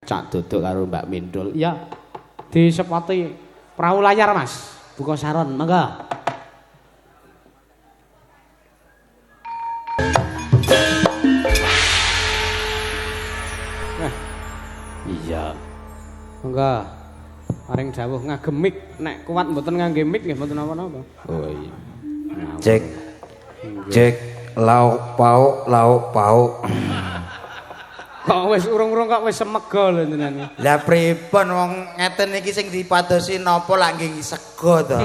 Cak duduk karo Mbak Mindul. Ya, disepoti perahu layar, Mas. Buka saron, mangga. Iya. Mangga. Paring dawuh ngagemik, nek kuat mboten ngangge mik nggih mboten napa-napa. Oh iya. Cek. Cek lauk pauk. Kok wis urung-urung kok wis semega lho jenengan. Lah pripun wong ngeten iki sing dipadosi napa lak nggih sego to.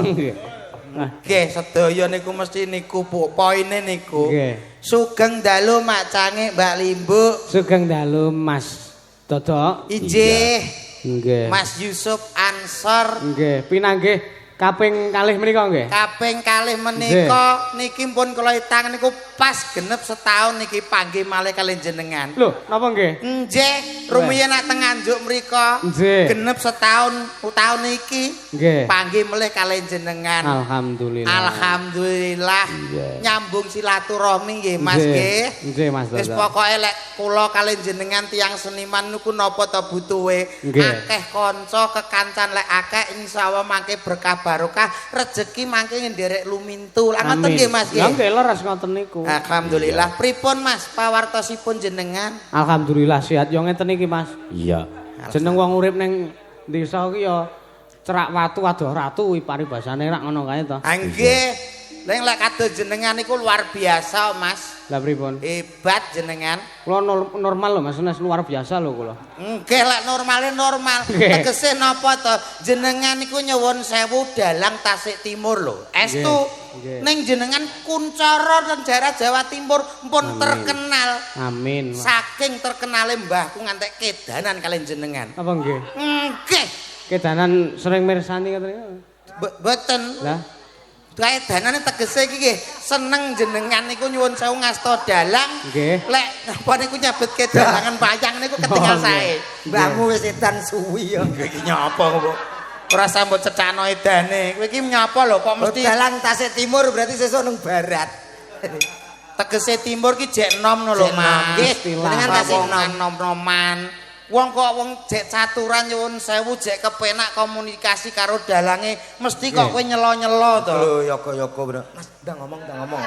Nggih, sedaya niku mesti niku poine niku. Nggih. Sugeng dalu Mak Cangik Mbak Limbuk. Sugeng dalu Mas Dodok. Injih. Nggih. Mas Yusuf Ansor. Nggih, pinanggih kaping kalih menika nggih. Kaping kalih menika niki pun kula itang niku pas genep setahun niki panggih malih kalian jenengan. Lho, napa nggih? Nggih, rumiyin nak teng Nganjuk mrika. Genep setahun tahun niki. Nggih. Panggih malih kalian jenengan. Alhamdulillah. Alhamdulillah. Nyambung silaturahmi nggih Mas nggih. Nggih Mas. Wis pokoke lek kula kalian jenengan tiyang seniman niku napa to butuhe. Akeh kanca kekancan lek akeh insyaallah mangke berkah barokah rezeki mangke nderek lumintu. Lah ngoten nggih Mas nggih. Lah nggih leres ngoten niku. Alhamdulillah. Pripun Mas pawartosipun jenengan? Alhamdulillah sehat yo ngeten iki Mas. Iya. Jeneng wong urip ning desa iki ya cerak watu adoh ratu paribasane rak ngono kae to. Nggih. Lek kados jenengan niku luar biasa Mas. Lah pripun? Hebat jenengan. Kula normal lho Mas, luar biasa lho kula. Nggih lek normale normal. Tegese napa to? Jenengan niku nyuwun sewu dalang Tasik Timur lho. Estu ning jenengan kuncara nang daerah Jawa Timur pun terkenal. Amin. Saking terkenale mbahku ngantek kedanan kalian jenengan. Apa nggih? Nggih. Kedanan sering mirsani katanya. Mboten. Lah kaedanane tegese iki nggih seneng jenengan niku nyuwun sewu ngasta dalang. Nggih. Lek napa niku nyebutke dalangan wayang niku ketinggal sae. Mbahmu wis edan suwi ya. Iki nyapa kok? Ora sambut cecakno edane. Kowe iki nyapa lho kok mesti dalang Tasik Timur berarti sesuk nang barat. Tegese timur ki jek nom lho Mas. Nggih, jenengan Tasik nom-noman. Wong kok wong jek caturan nyuwun sewu jek kepenak komunikasi karo dalange mesti kok kowe nyelo-nyelo to. Lho yoga-yoga bener. Mas ndang ngomong.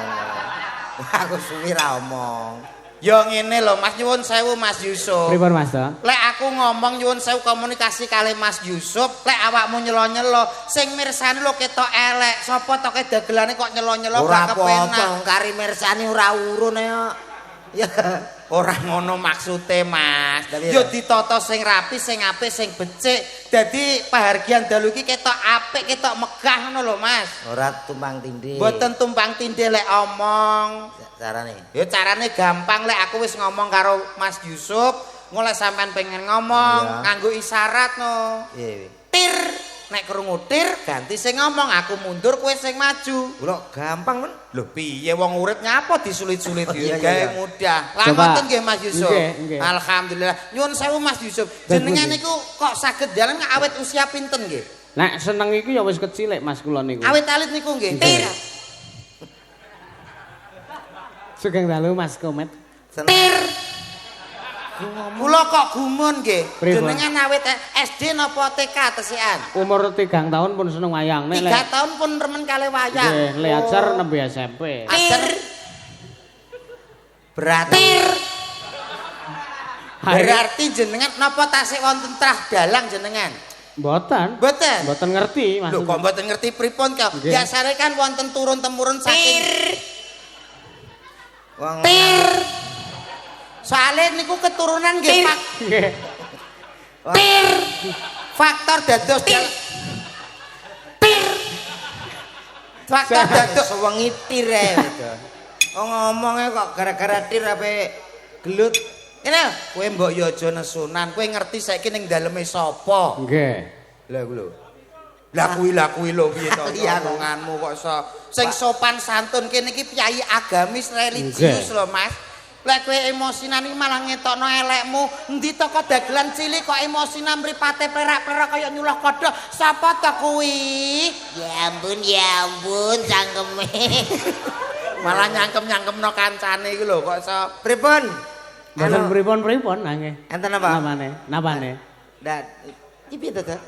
Aku suwi ra omong. Ya ngene lho Mas nyuwun sewu Mas Yusuf. Pripun Mas to? Lek aku ngomong nyuwun sewu komunikasi kali Mas Yusuf, lek awakmu nyelo-nyelo sing mirsani lho ketok elek. Sapa to dagelane kok nyelo-nyelo gak kepenak. Ora apa-apa, kari mirsani ora urun ya. Ora ngono maksude Mas. Yo ditata sing rapi, sing apik, sing becik. Dadi pahargyan dalu iki ketok apik, ketok megah ngono lho Mas. Ora tumpang tindih. Mboten tumpang tindih lek omong. Carane? Ya carane gampang lek aku wis ngomong karo Mas Yusuf, ngoleh sampean pengen ngomong nganggo isyarat no. Tir. Nek krungu tir ganti sing ngomong, aku mundur kowe sing maju. Lho gampang men. Lho piye wong urip nyapa disulit-sulit iki gawe mudah. Lah ngoten nggih Mas Yusuf. Alhamdulillah. Nyuwun sewu Mas Yusuf. Jenengan niku kok saged jalan awet usia pinten nggih? Nek seneng iku ya wis kecil lek Mas kula niku. Awet alit niku nggih. Tir. Sugeng dalu Mas Komet. Tir. Kula kok gumun nggih. Jenengan awet SD napa TK tesikan? Umur 3 tahun pun seneng wayang. Nek 3 tahun pun remen kali wayang. Nggih, le ajar nembe SMP. Ajar. Berarti jenengan napa tasik wonten trah dalang jenengan? Mboten. Mboten ngerti Mas. Lho kok mboten ngerti pripun kok? Biasane kan wonten turun-temurun saking wong soalnya niku keturunan nggih Pak. Pir. Faktor dados faktor dados wengi tir gitu. Oh ngomongnya kok gara-gara tir ape gelut. Ngene kowe mbok yo aja nesunan. Kowe ngerti saiki ning daleme sapa? Nggih. Lah lho. Lah kuwi lho piye to omonganmu kok sing sopan santun kene iki piyai agamis religius lho Mas. Lek kowe emosinan iki malah ngetokno elekmu. Endi to kok dagelan cilik kok emosinan mripate perak-perak kaya nyuluh kodhok. Sapa to kuwi? Ya ampun cangkeme. Malah nyangkem-nyangkemno kancane iki lho kok iso. Pripun? Mboten pripun-pripun nanging. Enten apa? Napane? Ndak iki piye to, Dok?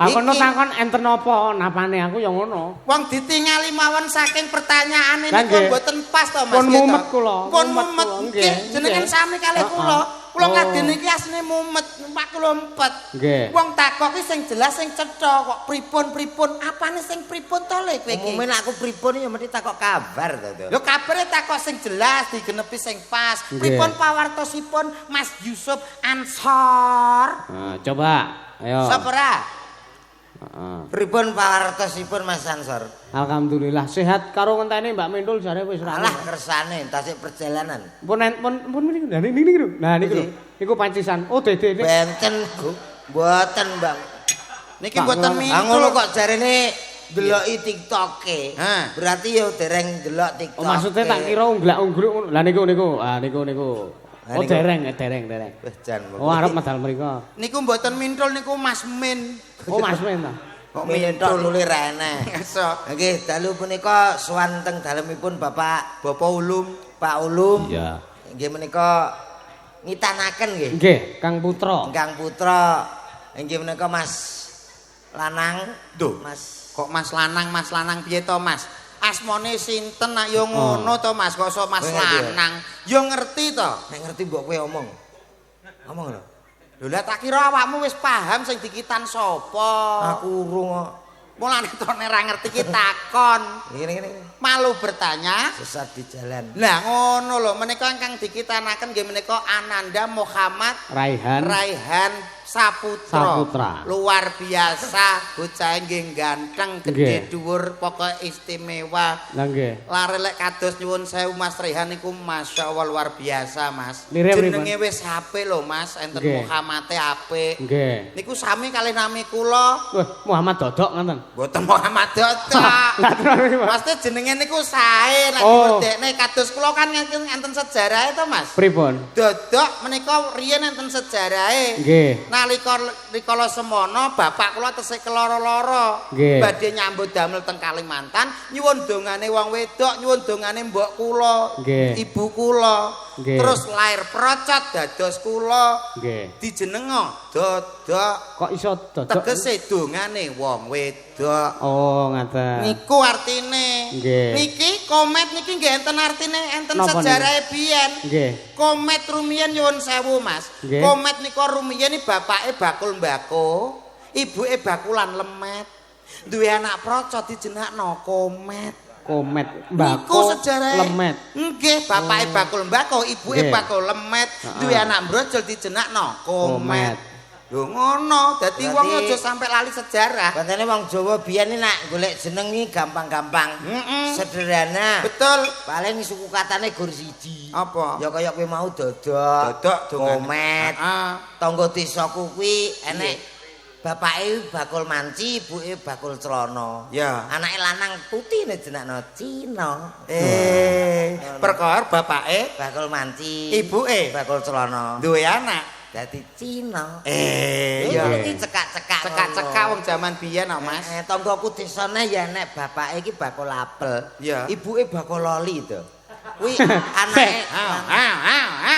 Aku no takon enten apa napane aku ya ngono. Wong ditingali mawon saking pertanyaan ini kok mboten pas to Mas. Pun mumet kula. Pun mumet nggih. Jenengan sami kalih kula. Kula ngadeni iki asline mumet, Pak kula empet. Nggih. Wong takok ki sing jelas sing cetha kok pripun-pripun. Apane sing pripun to le kowe iki? Umume aku pripun ya mesti takok kabar to. Lho kabare takok sing jelas digenepi sing pas. Pripun pawartosipun Mas Yusuf Ansor? Nah, coba. Ayo. Sapra. Heeh. Pripun pawartosipun Mas Ansor? Alhamdulillah sehat karo ngenteni Mbak Mindul jare wis ra. Alah kersane tasik perjalanan. Pun niku. Nah niku lho. Nah niku lho. Niku pancisan. Oh dede. Benten, mboten, Bang. Niki mboten mintul. Ngono kok jarene deloki TikTok-e. Berarti ya dereng delok TikTok. Oh maksudnya tak kira unglak-ungluk ngono. Lah niku. Ah niku. Oh dereng. Wis jan. Oh arep medal mriko. Niku mboten mintul niku Mas Min. Oh Mas Min ta. Kok mintul nuli ra enek. Nggih, dalu punika sowan teng dalemipun Bapak Ulum, Pak Ulum. Iya. Nggih menika ngitanaken nggih. Nggih, Kang Putra. Kang Putra. Nggih menika Mas Lanang. Duh, Mas. Kok Mas Lanang piye to, Mas? Asmane sinten nak yo ngono to, Mas? Kok Mas Lanang? Yo ngerti to. Nek ngerti mbok kowe omong. Ngomong lho. Lho lah tak kira awakmu wis paham sing dikitan sapa. Aku urung kok. Mulane to nek ra ngerti ki takon. Ngene. Malu bertanya, sesat di jalan. Lah ngono lho, menika ingkang dikitanaken nggih menika Ananda Muhammad Raihan Saputra. Luar biasa, bocah nggih ganteng, gedhe dhuwur, pokoke istimewa. Lah nggih. Lare lek kados nyuwun sewu Mas Raihan niku masyaallah luar biasa, Mas. Jenenge wis apik lho, Mas, enten Muhammad apik. Nggih. Niku sami kalih nami kula. Wah, Muhammad Dodok ngoten. Mboten Muhammad Dodok. Mesti jenenge niku sae nek merdekne kados kula kan enten sejarahe to, Mas. Pripun? Dodok menika riyen enten sejarahe. Nggih. Nalika rikala semono bapak kula tesih keloro-loro badhe nyambut damel teng Kalimantan nyuwun dongane wong wedok nyuwun dongane mbok kula ibu kula terus lair procot dados kula dijenengo Dodok kok iso Dodok tegese dongane wong wedok oh ngaten niku artine niki komet niki nggih enten artine enten sejarahe biyen komet rumiyin nyuwun sewu Mas komet nika rumiyin bapake bakul mbako, ibuke bakulan lemet. Duwe anak procot dijenakno komet. Mbako lemet. Nggih, bapake bakul mbako, ibuke bakul lemet. Duwe anak brojol dijenakno komet. Lho ngono, dadi wong aja sampe lali sejarah. Katene wong Jawa biyen nak golek jeneng iki gampang-gampang. Sederhana. Betul. Paling suku katane gur siji. Apa? Ya kaya kowe mau Dodok, komet. Tangga desaku kuwi enek bapake bakul manci, ibuke bakul celana. Ya. Anake lanang putine jenakno Cina. Perkara bapake bakul manci, ibuke bakul celana. Duwe anak dadi Cina. Ya iki cekak-cekak wong jaman biyen kok Mas. Tanggaku desane ya nek bapake iki bakul apel, ibuke bakul loli to. Kuwi anake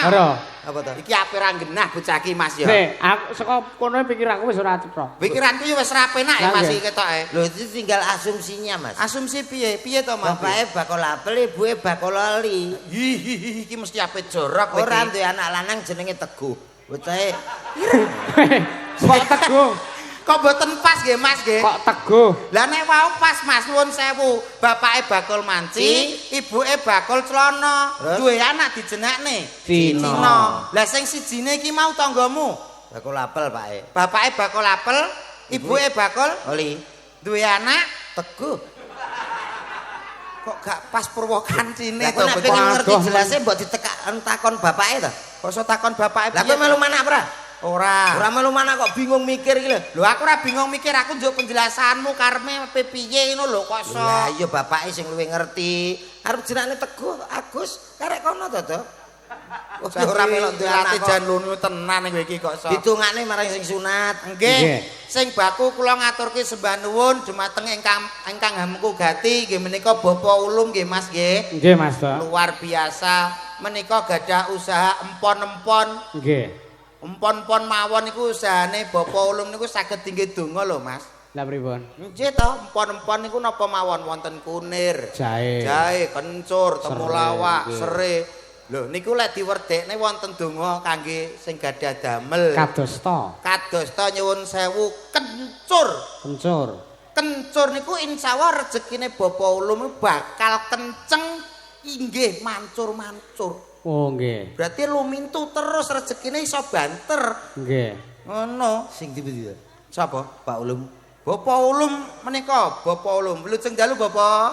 Ora. Apa to? Iki ape ra genah bocah iki Mas ya. Aku saka kono pikiranku wis ora cetha. Pikiranku ya wis ra penak ya Mas iki ketoke. Lho itu tinggal asumsinya Mas. Asumsi piye? Piye to Mas? Bapake bakul apel, ibuke bakul loli. Iki mesti ape jorok iki. Ora duwe anak lanang jenenge Teguh. Bocahe kok Teguh kok mboten pas nggih Mas nggih kok Teguh lah nek wau pas Mas nuwun sewu bapake bakul manci ibuke bakul celana duwe anak dijenakne Cina lah sing sijine iki mau tanggamu bakul apel bapake bakul apel ibuke bakul oli duwe anak Teguh kok gak pas Purwokantine to nek pengen ngerti jelase mbok takon bapake to kok iso takon bapake lha kowe melu manak ora ora melu manak kok bingung mikir iki lho lho aku ora bingung mikir aku njuk penjelasanmu karme piye ngono lho kok iso lah iya bapake sing luwih ngerti arep jenenge Teguh Agus karek kono to ora melok dilate jan lunu tenan iki kok iso ditungane marang sing sunat nggih sing baku kula ngaturke sembah nuwun dumateng ingkang hamku gati nggih menika Bapak Ulum nggih Mas nggih nggih Mas luar biasa menika gadah usaha empon-empon. Nggih. Empon-empon mawon niku usahane Bapak Ulum niku saged inggih donga lho, Mas. Lah pripun? Nggih to, empon-empon niku napa mawon wonten kunir, Jahe, kencur, temulawak, nggih. sere. Lho niku lek diwerdekne wonten donga kangge sing gadah damel. Kadosta nyuwun sewu kencur. Kencur niku insyaallah rezekine Bapak Ulum bakal kenceng inggih mancur-mancur. Oh nggih. Berarti lumintu terus rezekine iso banter. Nggih. Ngono. Sing ndi? Sapa? Pak Ulum. Bapak Ulum menika, Bapak Ulum. Wilujeng dalu, Bapak.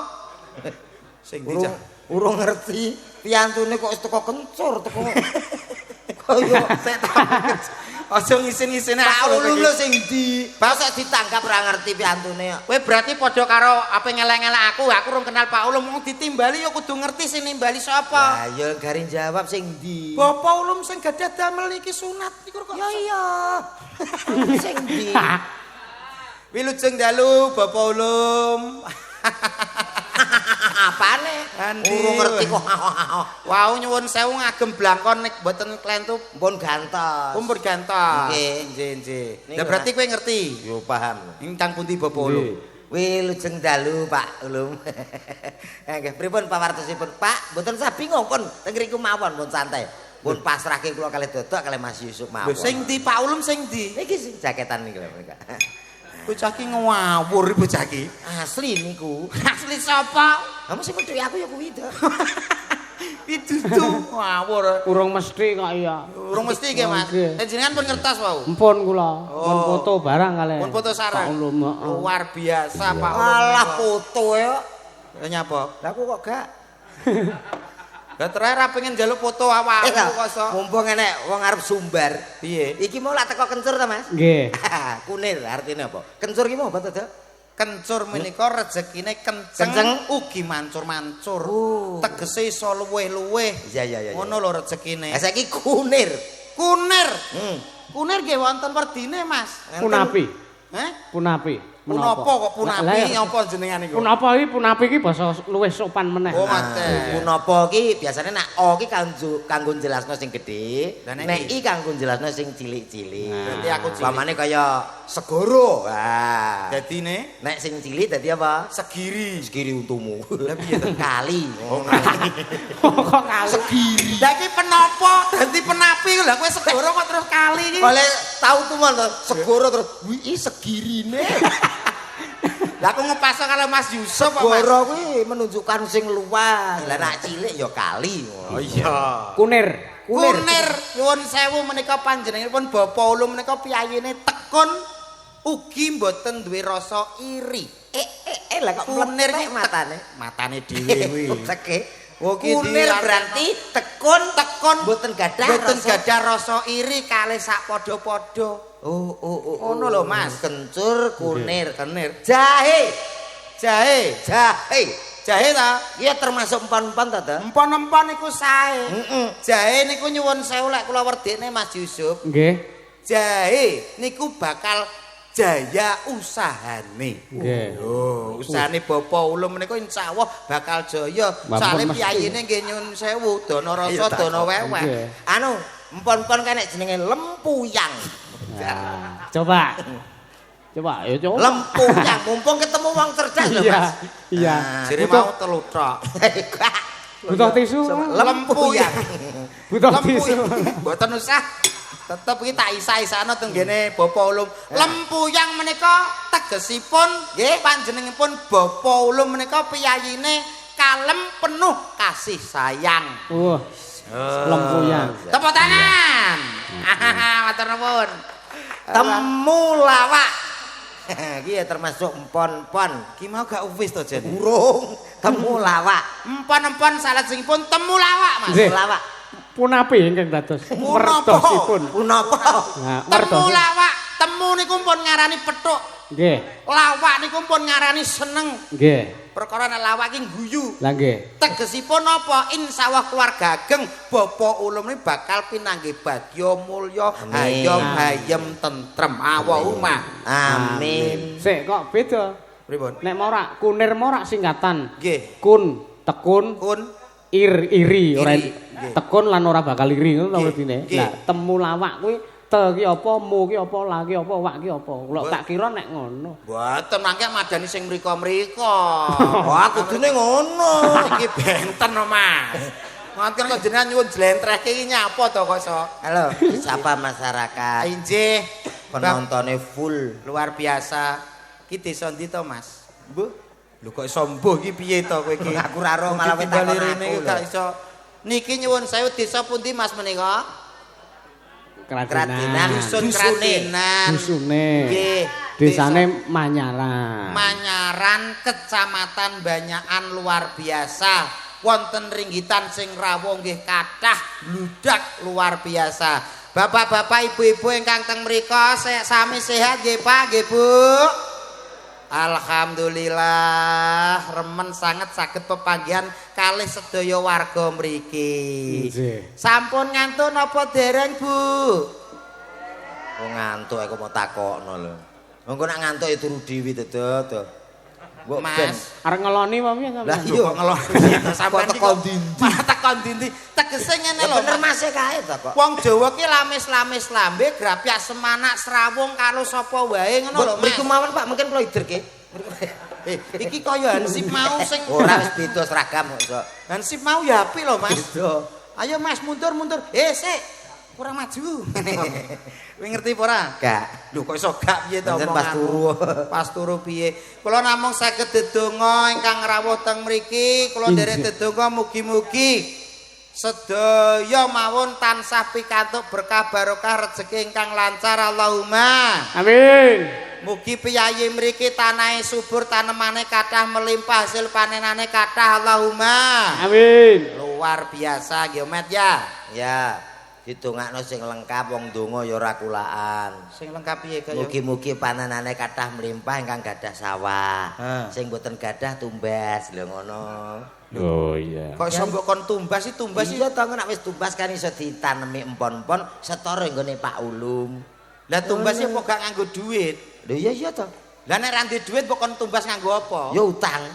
Sing dijak. Urung ngerti piyantune kok wis teko kencur, teko. Kaya setan. Aja ngisin-ngisine Pak aku Ulum lho sing ndi? Masa ditanggap ora ngerti piyantune kok. Kowe berarti padha karo apa ngelek-ngelek aku urung kenal Pak Ulum, wong ditimbali ya kudu ngerti sing nimbali sapa. Lah ya garing jawab sing ndi? Bapak Ulum sing gadah damel iki sunat iku kok. Ya iya. Sing ndi? Wilujeng dalu Bapak Ulum. Apane? Urung ngerti kok. Wau nyuwun sewu ngagem blangkon nek mboten klentup Pun gantos. kumpul gantos. Nggih. Nggih. Lah berarti kowe ngerti. Yo paham. Ingkang pundi Bapak Ulum? Wilujeng dalu Pak Ulum. Nggih, pripun pawartosipun Pak? Mboten usah bingung pun teng ngriku mawon pun santai. Pun pasrahke kula kalih Dodok kalih Mas Yusuf mawon. Lho sing ndi Pak Ulum sing ndi? Niki sing jaketan niki lho mereka. Bocah ki ngawur bocah ki. Asli niku. Asli sapa? Kamu sing methuki aku ya kuwi to. Pidudu ngawur. Urung mesti kok iya. Urung mesti nggih Mas. Jenengan pun ngertos wau. Empun kula, pun foto barang kalih. Pun foto sareng. Pak Ulum, heeh. Luar biasa Pak Ulum. Alah foto ya. Nyapa? Lah aku kok gak. Lah terakhir pengen njaluk foto awakmu kok sok. Mumpung enek wong arep sumbar. Piye? Iki mau lak teko kencur ta, Mas? Nggih. Kunir artine apa? Kencur ki mau apa to, Dok? Kencur menika rezekine kenceng ugi mancur-mancur. Tegese iso luweh-luweh. Iya. Ngono lho rezekine. Lah saiki kunir. Kunir. Kunir nggih wonten werdine, Mas. Punapi. Punapi Menapa? kok punapi apa jenengan niku? Punapi iki basa luwih sopan meneh. Oh, mate. Punapa ki biasane nak o ki kanggo jelasno sing gedhe, Lah, nek nek i kanggo jelasno sing cilik-cilik. Berarti aku cilik. Pamane kaya segoro. Wah. Dadine Nek sing cilik dadi apa? segiri. Segiri untumu. Lah piye to? Kali. Kok kali. Segiri. Lah iki penapa dadi penapi lha kowe segoro kok terus kali iki. Oleh tahu tuman to, segoro terus wi segirine. Lah aku ngepaso kalau Mas Yusuf apa Mas? Segoro kuwi menunjukkan sing luas. Lah nek cilik ya kali. Oh iya. Kunir. Kunir nyuwun sewu menika panjenenganipun Bapak Ulum menika piyayine tekun ugi mboten duwe rasa iri. Lah kok Kunir kunir ki ki matane. Matane dhewe kuwi. Teke. Kunir berarti tekun mboten Mboten rasa. gadah rasa iri kalih sak padha-padha. Oh. Ngono lho, Mas. Kencur, kunir, Kenir. jahe. Jahe ta? Iya termasuk empan-empan ta, Dak? Empon-empon niku sae. Heeh. Jahe niku nyuwun sewu lek kula werdekne Mas Yusuf. Nggih. Jahe niku bakal jaya usahane. Nggih. Oh, usahane Bapak Ulum menika insyaallah bakal jaya. Soale piyayine nggih nyuwun sewu, dana rasa, dana weweh. Nggih. Anu, empon-empon kan nek jenenge lempuyang. Nah, coba. Ya coba. Lempuyang, mumpung ketemu wong cerdas lho, Iya. Mas. Iya. Jere mau telu tok. Butuh tisu. Lempuyang. Butuh tisu. Mboten usah. Tetep iki tak isa-isano teng ngene Bapak Ulum. Lempuyang menika tegesipun nggih panjenenganipun Bapak Ulum menika piyayine kalem penuh kasih sayang. Wah. Lempuyang. Tepuk tangan. Matur nuwun. Temulawak. Iki ya termasuk empon-empon. Ki mau gak wis to Jen? Urung. Temulawak. Empon-empon salajengipun temulawak Mas. Nggih. Temulawak. Punapi ingkang dados Punapa? mertosipun. Punapa? Nah, mertos. Temulawak, temu niku pun ngarani pethuk. Nggih. Lawak niku pun ngarani seneng. Nggih. Perkara nek lawak ki guyu. Lah nggih. Tegesipun apa? Insyaallah keluarga ageng Bapak Ulum ini bakal pinanggih bagya mulya hayam tentrem Allahumma. Amin. Sik kok beda. Pripun? Nek morak kunir morak singkatan. Nggih. Kun, tekun, Kun iri ora Nggih. tekun lan ora bakal iri ngono ta Nggih, mestine. nggih. Lah temulawak kuwi te ki apa, mu ki apa, la ki apa, wak ki apa. Kula tak kira nek ngono. Mboten mangke madani sing mriko-mriko. Wah, kudune ngono. Iki benten no, Mas. Ngoten kok jenengan nyuwun jlentrehke iki nyapa to kok iso. Halo, sapa masyarakat? Injih, Penontonnya full. luar biasa. Iki desa ndi to, Mas? Mbuh. Lho kok iso mbuh iki piye to kowe iki? Aku ra ro malah Timbali takon rene aku iki gak iso. Niki nyuwun sewu desa pundi Mas menika? Kratinan. Dusun Dusune. Kratinan. Dusune. Nggih. Desane Manyaran. Manyaran Kecamatan Banyakan luar biasa. Wonten ringgitan sing rawuh nggih kathah bludak luar biasa. Bapak-bapak, ibu-ibu ingkang teng mriku sami sehat nggih Pak, nggih Bu. Alhamdulillah remen sangat saged pepanggihan kalih sedaya warga mriki. Nggih. Sampun ngantun apa dereng, Bu? Oh ngantuk aku mau takokno lho. Engko nak ngantuk ya turu dhewe to. Mbok ben. Mas, Arep ngeloni apa piye sampean? Lah iya iya kok ngelon. Sampeyan Kok teko ndi-ndi? Malah teko ndi-ndi. Tegese ngene Ya lho. bener Mas. Mas kae to kok. Wong Jawa ki lamis-lamis lambe, grapyak semanak serawung karo sapa wae ngono lho, Mas. Mriku mawon Pak, mungkin kula iderke. Iki kaya Hansip mau sing Ora wis beda seragam kok iso. Hansip mau ya apik lho, Mas. Beda. Ayo Mas mundur. Sik. Kurang maju. Kowe ngerti apa ora? Gak. Lho kok iso gak piye to Pancen omonganmu? pas turu. Pas turu piye? Kula namung saged dedonga ingkang rawuh teng mriki, kula nderek dedonga mugi-mugi sedaya mawon tansah pikantuk berkah barokah rezeki ingkang lancar Allahumma. Amin. Mugi piyayi mriki tanahe subur, tanemane kathah melimpah, hasil panenane kathah Allahumma. Amin. Luar biasa nggih Met ya. Ya, ditungakno sing lengkap wong donga ya ora kulaan. Sing lengkap piye kaya? Mugi-mugi panenane kathah melimpah ingkang gadah sawah. Sing boten gadah tumbas lho ngono. Oh iya. Kok iso mbok kon tumbas iki Iya to nek wis tumbas kan iso ditanemi empon-empon setara nggone Pak Ulum. Lah tumbas iki apa gak nganggo duit? Lho iya to. Lah nek ra ndek duit mbok kon tumbas nganggo apa? Ya utang.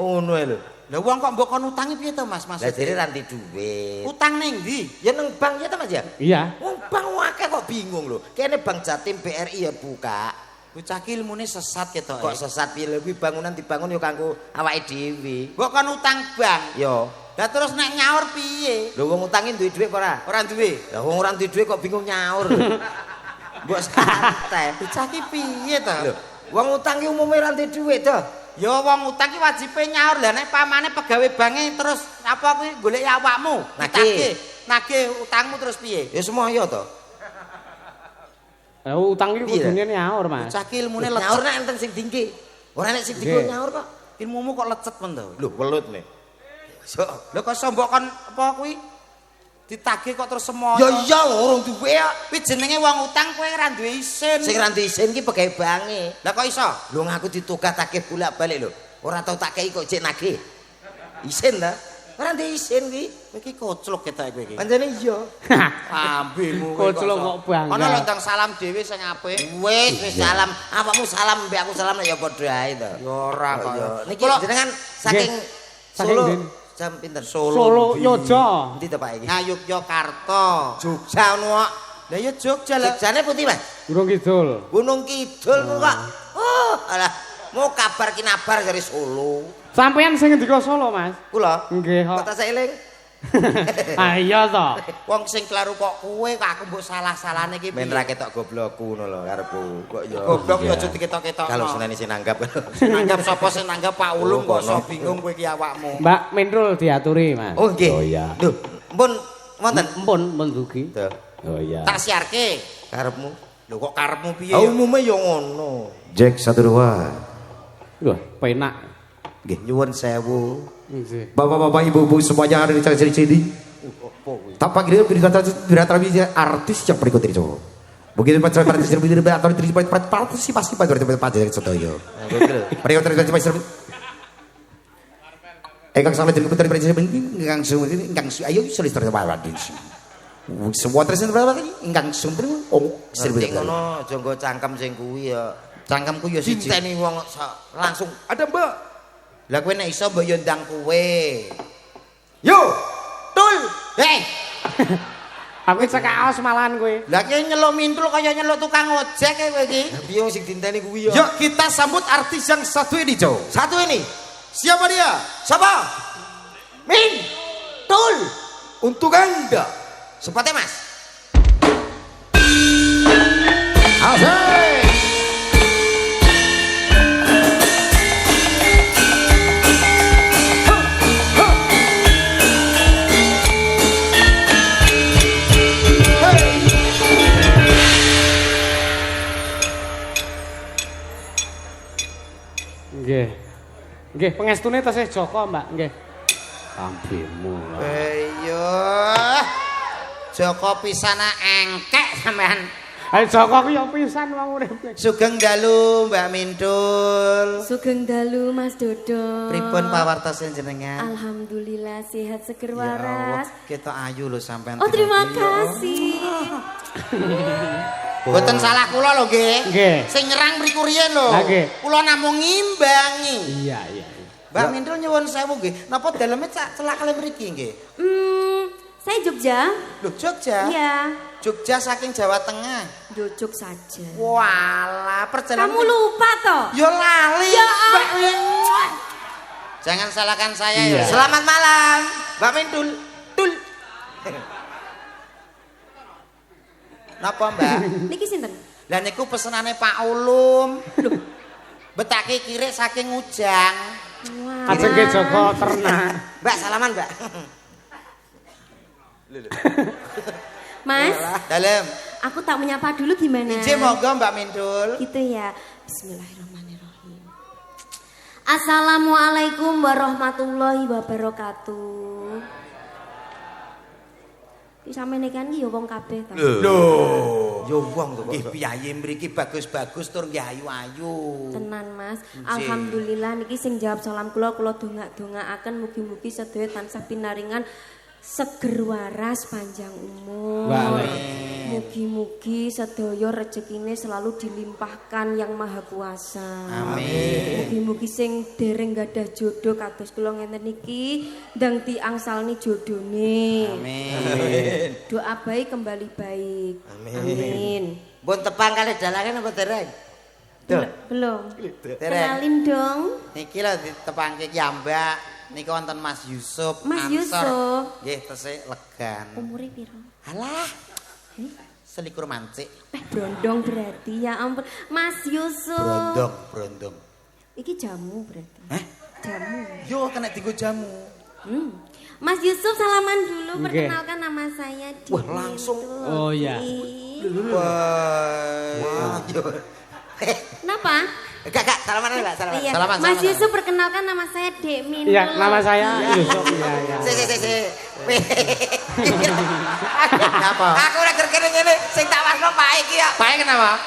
Ngono ae lho. Lah wong kok mbok kon utangi piye to Mas? Lah Maksudnya jere ra ndek duit. utang ning ndi? Ya nang bank ya to Mas ya. Iya. Wong bank akeh kok bingung lho. Kene Bank Jatim BRI ya buka. Bocah ki ilmune sesat ketok. Kok sesat piye lho kuwi bangunan dibangun ya kanggo awake dhewe. Mbok kon utang bank. Yo. Lah terus nek nyaur piye? Lho wong utangi duwe dhuwit kok ora? Ora duwe. Lah wong ora duwe dhuwit kok bingung nyaur. Mbok santai. Bocah ki piye to? Lho, wong utang ki umume ora duwe dhuwit to. Ya wong utang ki wajibe nyaur. Lah nek pamane pegawe banke terus apa kuwi golek awakmu. Nagih. Nagih utangmu terus piye? Ya semoyo to. Utang iki Piye? kudune nyaur, Mas. Bocah ki ilmune Nyaur lecet. nek enten sing dingke. Ora nek sing dingke Nggih. nyaur kok. Ilmumu kok lecet men to? Lho, welut nih. So, Lho kok iso mbok kon apa kuwi? Ditagih kok terus semoyo. ya iya urung duwe ya. Kuwi jenenge wong utang kowe ora duwe isin. Sing ra duwe isin ki pegawe bange. Lah kok iso? Lho ngaku ditugas-tagih bolak-balik lho. Ora tau tak kei kok cek nagih. Isin ta? Ora duwe isin ki. Kowe iki koclok ketok kowe iki. Pancene iya. Ambemu kowe Koclok kok bangga. Ana lho ndang salam dhewe sing apik. Wis salam. Awakmu salam mbek aku salam ya padha ae to. Ya ora kok. Ya. Niki Kula jenengan saking Saking Solo ndi? jam pinten? Solo Yojo. Endi to Pak iki? Ngayogyakarta. Jogja ngono kok. Lah ya Jogja lah. Jogjane pundi, Mas? Gunung Kidul. Gunung Kidul kok. Oh, alah. Mau kabar kinabar dari Solo. Sampeyan sing ngendika Solo, Mas? Kula. Nggih, kok. Kota Sailing. Ah iya to. Wong sing kleru kok kowe kok aku mbok salah-salahne iki Men piye? ra ketok goblokku ngono lho karepku. Kok ya. Goblok ya aja diketok-ketokno. Kalau seneni sing nanggap. Sing nanggap sapa sing nanggap Pak Ulum Oh, kok iso kono. bingung kowe iki awakmu. Mbak Minrul diaturi, Mas. Oh nggih. Oh iya. Lho, mpun wonten. Mpun dugi. Tuh, Oh iya. Tak siarke. karepmu. Lho kok karepmu piye? Ah ya? umume ya ngono. Jack 12. Lho, penak. Nggih, nyuwun sewu. Nggih. Bapak-bapak, ibu-ibu semuanya ada di sini. Tampak ini berita artis yang berikut ini cowok. Begitu partisipasi pada pajak Sotoyo. Mereka terjadi Engkang salah jadi putri presiden engkang ini engkang ayo sulit terjadi. Semua terjadi berapa ini engkang sumber Ngerti ngono, aja nggo cangkem sing kuwi ya. Cangkemku ya siji. Dinteni wong langsung ada Mbak. Lah kowe nek iso mbok yo ndang kowe. Yo, tul. Aku cekaos malahan kowe. Lah ki nyeluk mintul kaya nyeluk tukang ojek kowe iki. Piye sing dinteni kuwi ya? Yuk kita sambut artis yang satu ini, Jo. Satu ini. Siapa dia? Siapa? Min. Tul. Untuk Anda. Sepatnya Mas. Asik. Nggih. Nggih, pengestune tasih Joko, Mbak. Nggih. Ambimu. Iya. Joko pisana engkek sampean. Ayo Joko ku yo pisan wong urip. Sugeng dalu Mbak Mintul. Sugeng dalu Mas Dodo. Pripun pawartos jenengan? Alhamdulillah sehat seger Ya Allah, waras. kita ayu lho sampean. Oh terima kasih. Boten salah kula lho nggih. Nggih. Sing nyerang mriku riyen lho. Ha, nggih. Kula namung ngimbangi. Iya. Mbak Mintul nyuwun sewu nggih. Napa daleme celak kali mriki nggih? Saya Jogja. Lho Jogja? Iya. Jogja saking Jawa Tengah. Jujug saja. Walah, perjalanan Kamu lupa toh? Yo lali. Ya Mbak Mintul. Jangan salahkan saya ya. Iya. Selamat malam, Mbak Mintul. Tul. Napa, Mbak? Niki sinten? Lah niku pesenane Pak Ulum. Betake kirik saking Ujang. Wah. Ajeng nggih Joko ternak. Mbak, salaman, Mbak. Mas, Dalem. aku tak menyapa dulu gimana? Ije monggo Mbak Mintul. Gitu ya. Bismillahirrahmanirrahim. Assalamualaikum warahmatullahi wabarakatuh. Iki sampeyan kan iki ya wong kabeh ta. Yo wong to kok. Nggih piyayi mriki bagus-bagus tur nggih ayu-ayu. Tenan Mas. Alhamdulillah niki sing jawab salam kula dongak-dongakaken mugi-mugi sedaya tansah pinaringan seger waras panjang umur. Mugi-mugi sedaya rezekine selalu dilimpahkan yang Maha Kuasa. Amin. Mugi-mugi sing dereng gadah jodoh kados kula ngenten iki ndang diangsalni jodone. Amin. Doa baik kembali baik. Amin. Pun tepang kali dalangan apa dereng? Belum. Dereng. Kenalin dong. Niki lho ditepangke ki Mbak. Niki wonten Mas Yusuf. Mas Ansor. Yusuf. Nggih, tesih legan. Umure piro? Alah. Selikur mancik. Brondong berarti ya ampun. Mas Yusuf. Brondong. Iki jamu berarti. Hah? Jamu. Yo kena digo jamu. Mas Yusuf salaman dulu. Oke. Perkenalkan nama saya Dini. Wah, langsung. Oh, iya. Wah. Kenapa? Kak, salaman Mbak, salaman. Iya. Salaman, Mas salaman. Yusuf perkenalkan nama saya Dek Minul. Iya, nama saya Yusuf. Iya. Si. Kenapa? Aku ora kene ngene sing tak wasno Pak iki ya. Pae kenapa?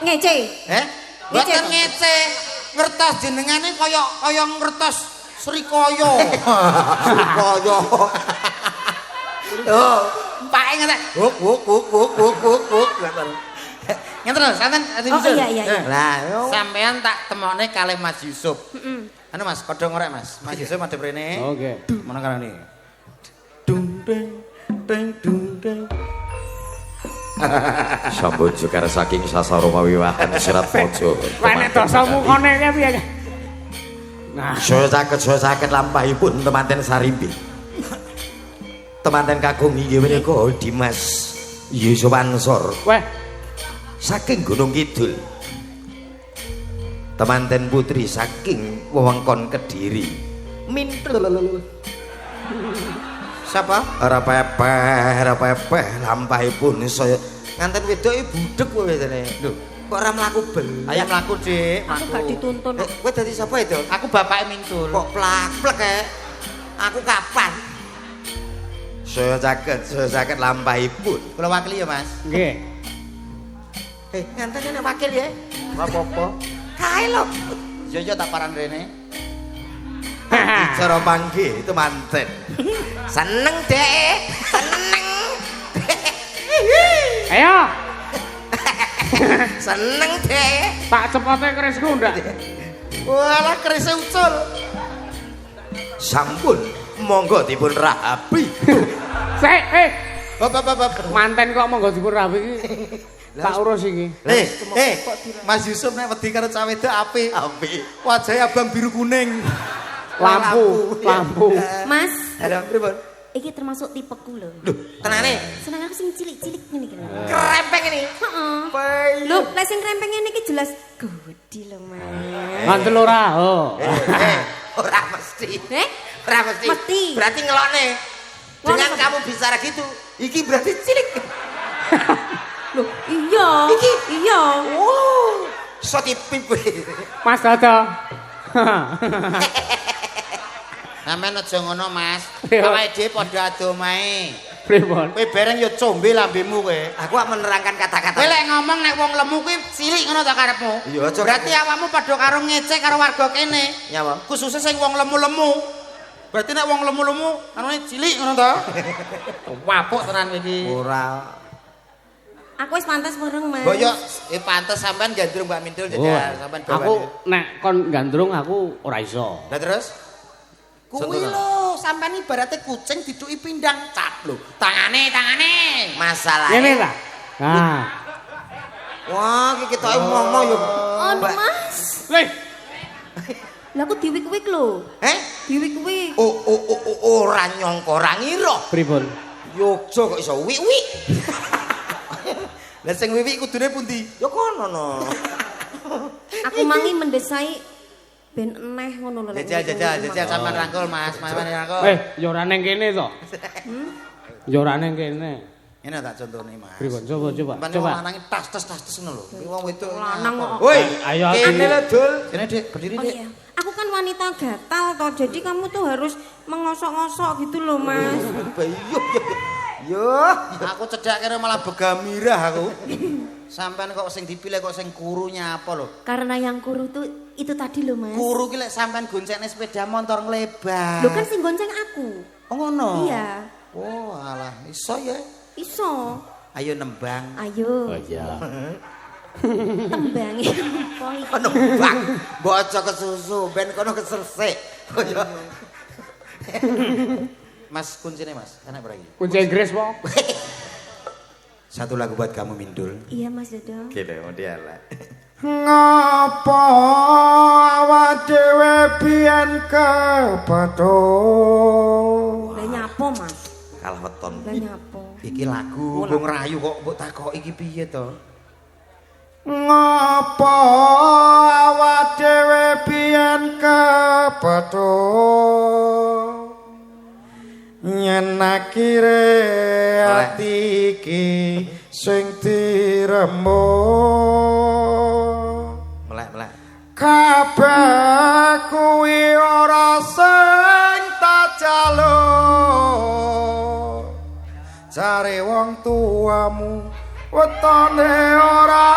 Ngece. Boten ngece. Ngertos jenengane kaya ngertos Srikaya. Kaya. Oh, pae ngene. Wuk. Ngenten lho, santen Oh iya. Lah, sampean tak temokne kalih Mas Yusuf. Anu Mas, padha ngorek Mas. Mas Yusuf madhep rene. Oke. Mana karane? Sambut jekar saking sasaro wiwahan serat pojo. Nek dosamu kene ki piye? Nah, Saya sakit lampahipun temanten Sarimbi. Temanten kakung inggih menika Dimas Yusuf Ansor weh, saking Gunung Kidul. Temanten putri saking wewengkon Kediri. Mintul. Sapa? Ora pepeh lampahipun saya nganten wedoke budhek kowe wedene. Lho, kok ora mlaku bel. Ayo mlaku, Dik. Aku gak dituntun. Kowe dadi sapa itu? Aku bapake Mintul. Kok plak-plek kae? Aku kapan? saya sakit lampahipun. Kula wakili ya, Mas. nggih. Nganten nek wakil ya. Ora apa-apa. Kae lho. Yo tak paran rene. Cara panggih itu manten. Seneng, Dek. Seneng. Ayo, Seneng, Dek. tak cepote kerisku ndak? Walah kerise ucul. Sampun, monggo dipun rahapi. Sik, Bab. manten kok monggo dipun rapi iki. Tak urus iki. Mas Yusuf nek wedi karo cah wedok apik. Wajahe abang biru kuning. Lampu. Mas, Halo, pripun? iki termasuk tipeku lho. Tenane. Seneng aku sing cilik-cilik ngene iki lho. Krempeng ini. Heeh. Lho, lek sing krempeng ngene iki jelas gudi lho, Mas. Mantel ora. Ora mesti. Ora mesti. Mesti. Berarti ngelokne. Dengan kamu bicara gitu, iki berarti cilik. Loh, iya. Iki? Iya. Oh, so tipip. Mas Dodo. Sampeyan aja ngono, Mas. Iya. Awake dhewe padha adomae. Pripun? Kowe bareng ya combe lambemu kowe. Aku gak menerangkan kata-kata. Kowe lek ngomong nek wong lemu kuwi cilik ngono ta karepmu? Iya, aja. Berarti awakmu padha karo ngecek karo warga kene. Nyapa? Khususnya sing wong lemu-lemu. Berarti nek wong lemu-lemu anune cilik ngono ta? Wapuk tenan iki. Ora. Aku wis pantes bareng, Mas. Mbok yo pantes sampean gandrung Mbak Mindul jajal sampean Aku nek kon gandrung aku ora iso. Lah terus? Kuwi lho, sampean ibaratnya kucing dicuki pindang cap lho. Tangane. Masalah. Ngene ta? Nah. Wah, iki ketoke ngomong yo. Ono, Mas. Wih, Lah aku diwik-wik lho. Diwik-wik. Ora nyangka ora ngira. pripun? Yogja kok iso wik-wik. Lah sing wiwik kudune pundi? Ya kono no. Aku mangi mendesai ben eneh ngono lho. Jajal sampean rangkul Mas, sampean rangkul. Ya ora ning kene to. Ya ora ning kene. Ngene tak contone Mas. Pripun? Coba. Coba lanang tas ngono lho. Kuwi wong wedok. Lanang kok. Woi, Ayo kene aku. lho Dul. Kene Dik, berdiri Oh Dik. iya. Aku kan wanita gatal toh. Jadi kamu tuh harus mengosok-ngosok gitu loh, Mas. Yo. Aku cedak kira malah begamirah aku. Sampean kok sing dipilih kok sing kurunya apa lho? Karena yang kuru tuh itu tadi loh, Mas. Kuru ki lek sampean goncengne sepeda motor nglebar. Loh kan sing gonceng aku. Oh ngono. Iya. Oh, alah, iso ya. Iso. Ayo nembang. Ayo. Oh iya. Tembangi. Poli. Kono bang. Boco kesusu ben kono kesersik. Mas kuncine Mas, enak beragi. Kunci Inggris po. Satu lagu buat kamu Mindul. Iya, Mas Dodo. Gile dialek. Ngapa awak dhewe biyen kepetho Lah nyapo, Mas. Kalah weton. Lah nyapo. Iki lagu mbok ngrayu kok mbok takoki iki piye to? Ngapa awak dhewe biyen kepetho yen akhire ati iki sing diremuk Melek. kabeh kuwi ora sing tak jaluk jare wong tuamu wetone ora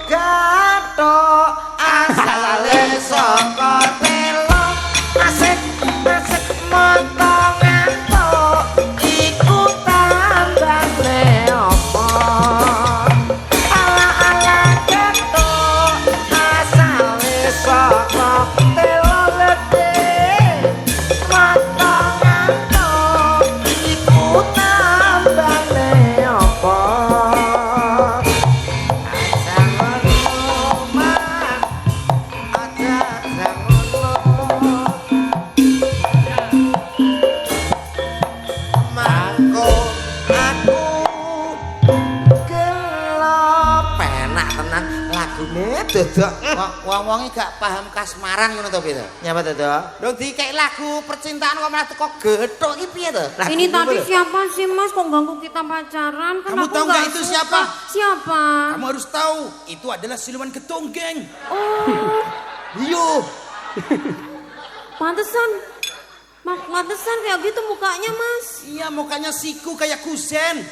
Gathok asale saka telo asik montong entuk iku tambane apa ala gathok asale saka telo gede montong entuk iku tambane apa Dodok wong-wong gak paham kasmaran ngono to piye to? Nyapa Dodok? Lho dikek lagu percintaan kok malah teko gethuk iki piye to? Ini tadi siapa sih, Mas? Kok ganggu kita pacaran? Kan Kamu aku tahu nggak nggak itu suka. siapa? Siapa? Kamu harus tahu, itu adalah siluman ketonggeng. Oh, Iyo, pantesan. Pantesan kayak gitu mukanya, Mas. iya mukanya siku kayak kusen.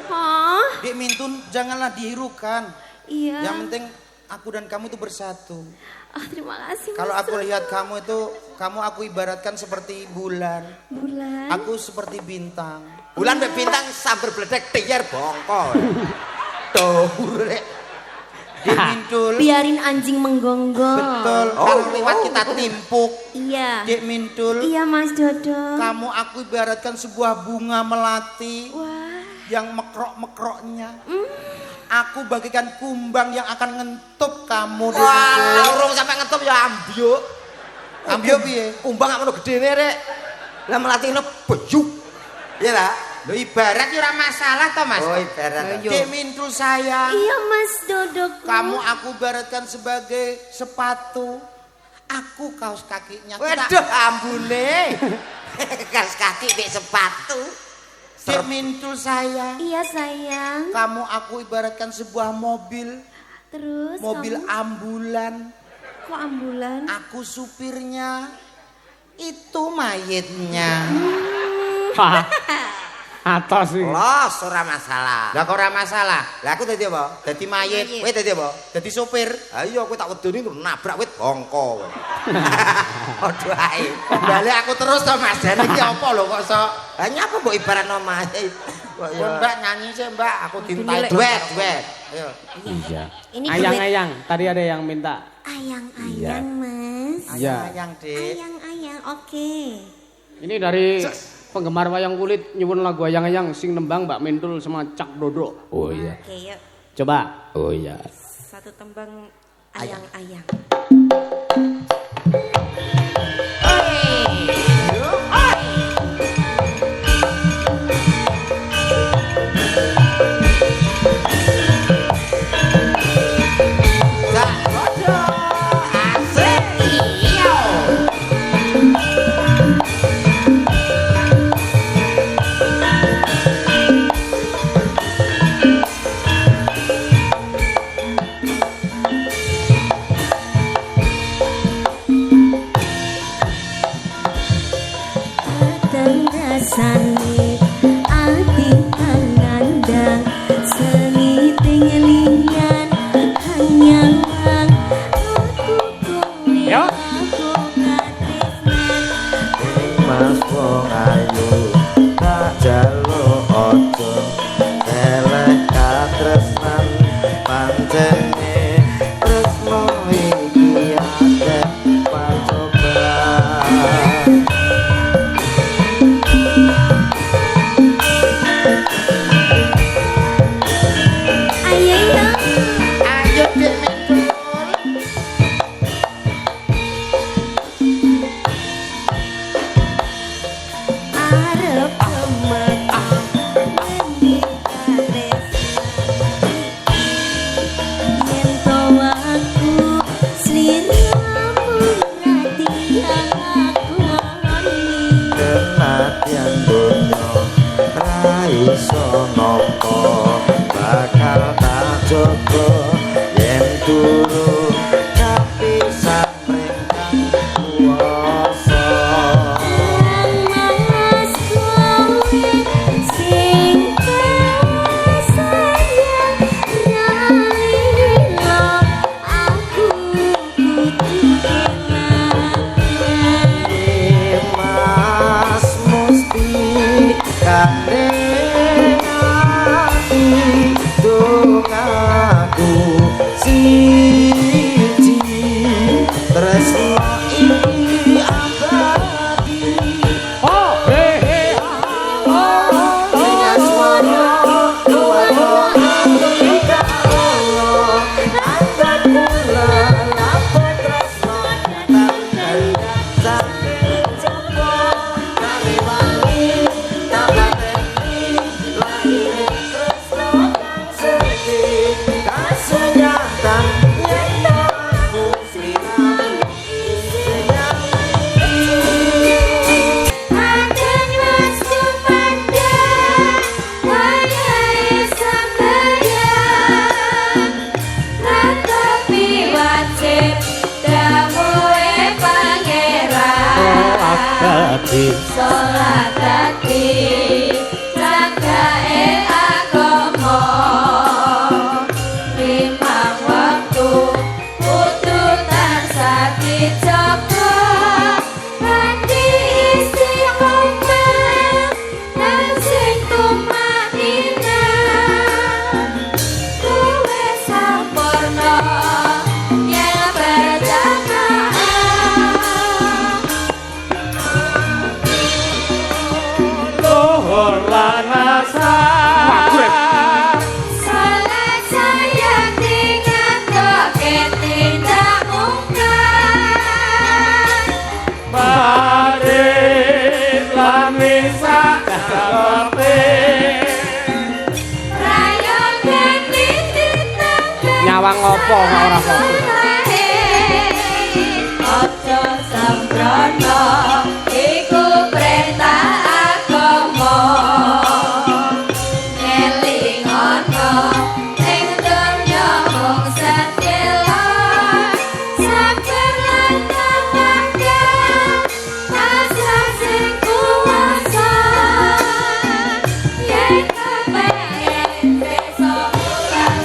Hah? Dek Mintun janganlah dihirukan. Iya. Yang penting aku dan kamu itu bersatu. Ah, terima kasih, Mas. Kalau aku lihat kamu itu, aku ibaratkan seperti bulan. Bulan. Aku seperti bintang. Bulan mbek bintang sambar bledek tiyar bongko. Tuh, rek. Dik Mintul. Biarin anjing menggonggong. Betul, kalau lewat kita timpuk. Iya. Dik Mintul. Iya Mas Dodo. Kamu aku ibaratkan sebuah bunga melati. Wah. Yang mekrok-mekroknya. Aku bagikan kumbang yang akan ngentup kamu. Wah, urung sampai ngentup ya ambyuk. Ambyuk piye? Kumbang gak ngono gedene rek. Lah melatine bejuk. Iya ta? Lho ibarat ya ora masalah toh Mas. Oh ibarat. Dik Mintul sayang. Iya Mas Dodo. Kamu aku ibaratkan sebagai sepatu. Aku kaos kakinya. Waduh ambune. Kaos kaki mek sepatu. Dik Mintul sayang. Iya sayang. Kamu aku ibaratkan sebuah mobil. Terus Mobil kamu... ambulan. Kok ambulan? Aku supirnya. Itu mayitnya. Atos iki. Los ora masalah. Lah kok ora masalah. Lah aku dadi apa? Dadi mayit. Kowe dadi apa? Dadi supir. Ayo aku tak wedoni nabrak wit bongko. Aduh ae. Balik aku terus to Mas. Jane iki apa lho kok sok. Lah nyapa mbok ibaratno mayit. Kok Pun Mbak nyanyi sih Mbak, aku dintai duet. Ayo. Iya. Ini Ayang-ayang, tadi ada yang minta. Ayang-ayang Mas. Iya. Ayang Dik. Ayang-ayang, oke. Ini dari penggemar wayang kulit nyuwun lagu ayang-ayang sing nembang Mbak Mintul sama Cak Dodo. Oh iya. Oke, yuk. Coba. Oh iya. Satu tembang ayang-ayang. Rasane ati anandang seni tingelingan hanyang aku kowe aku katresnan Mas wong ayu tak jaluk ojo eleh katresnan pancene tresno iki akeh pacobaan. Ayo Dik Mintul. arep kemekan yen to aku sliramu rati aku Kenatian donya ra iso nampa bakal tak jaga yen turu kapisan pringkang kuwasa. Mas kowe sing sayang ralilo aku kudu kelangan Mas musti kandhani dongaku siji tresno iki abadi. Oh, he. Akan wastu pandang wayahe sampeyan natapi wajib dawuhe pangeran salat ati jagae agama limang waktu kudu tansah dijaga ati istiqomah lan sing tumanina kuwe sampurna nyawang apa kok ora fokus. Aja sembrono iku perintah agama. Ngelingono ning donya mung sedelo. Sabar lan tamakal asal sing kuwasa. Yen kepengen besok bulan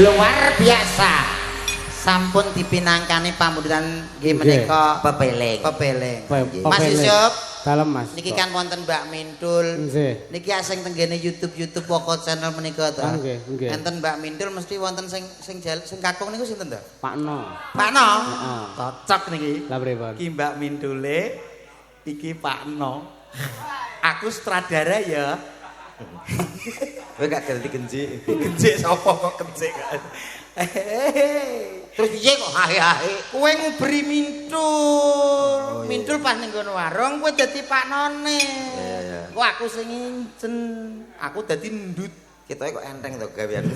luar biasa. Sampun dipinangkani pamundutan nggih menika Pepeleng. Mas Yusuf, dalem Mas. niki kan wonten Mbak Mintul. Nggih. Niki asing tenggene YouTube Poko channel menika to. Nggih. Enten Mbak Mintul mesti wonten sing kakung niku sinten to? Pak No. Pak No. Heeh. Cocok niki. Lah pripun? Iki Mbak Mintule, iki Pak No. Aku sutradara ya. Kowe gak ganti genji. Kencik sapa kok kencik. Terus piye kok hae-hae? Kowe nguberi Mintul. Mintul pas ning kono warung kowe dadi Pak None. Iya. Kok aku sing ngincen. Aku dadi ndut. Ketoke kok enteng to gawean.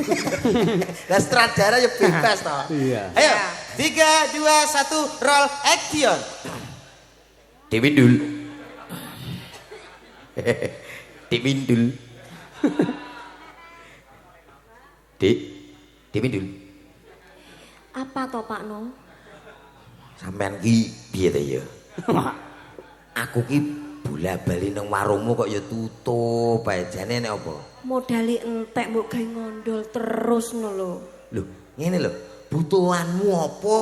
Lah sutradara ya bebas to. Iya. Ayo, 3 2 1 roll action. Dimindul. Dimindul. Dimindul. Apa to Pak No? Sampean ki piye to ya? Aku ki bola-bali nang warungmu kok ya tutup. Bajane nek apa? Modali entek mbok gawe ngondol terus no lho. Lho, ngene lho. Butuhanmu apa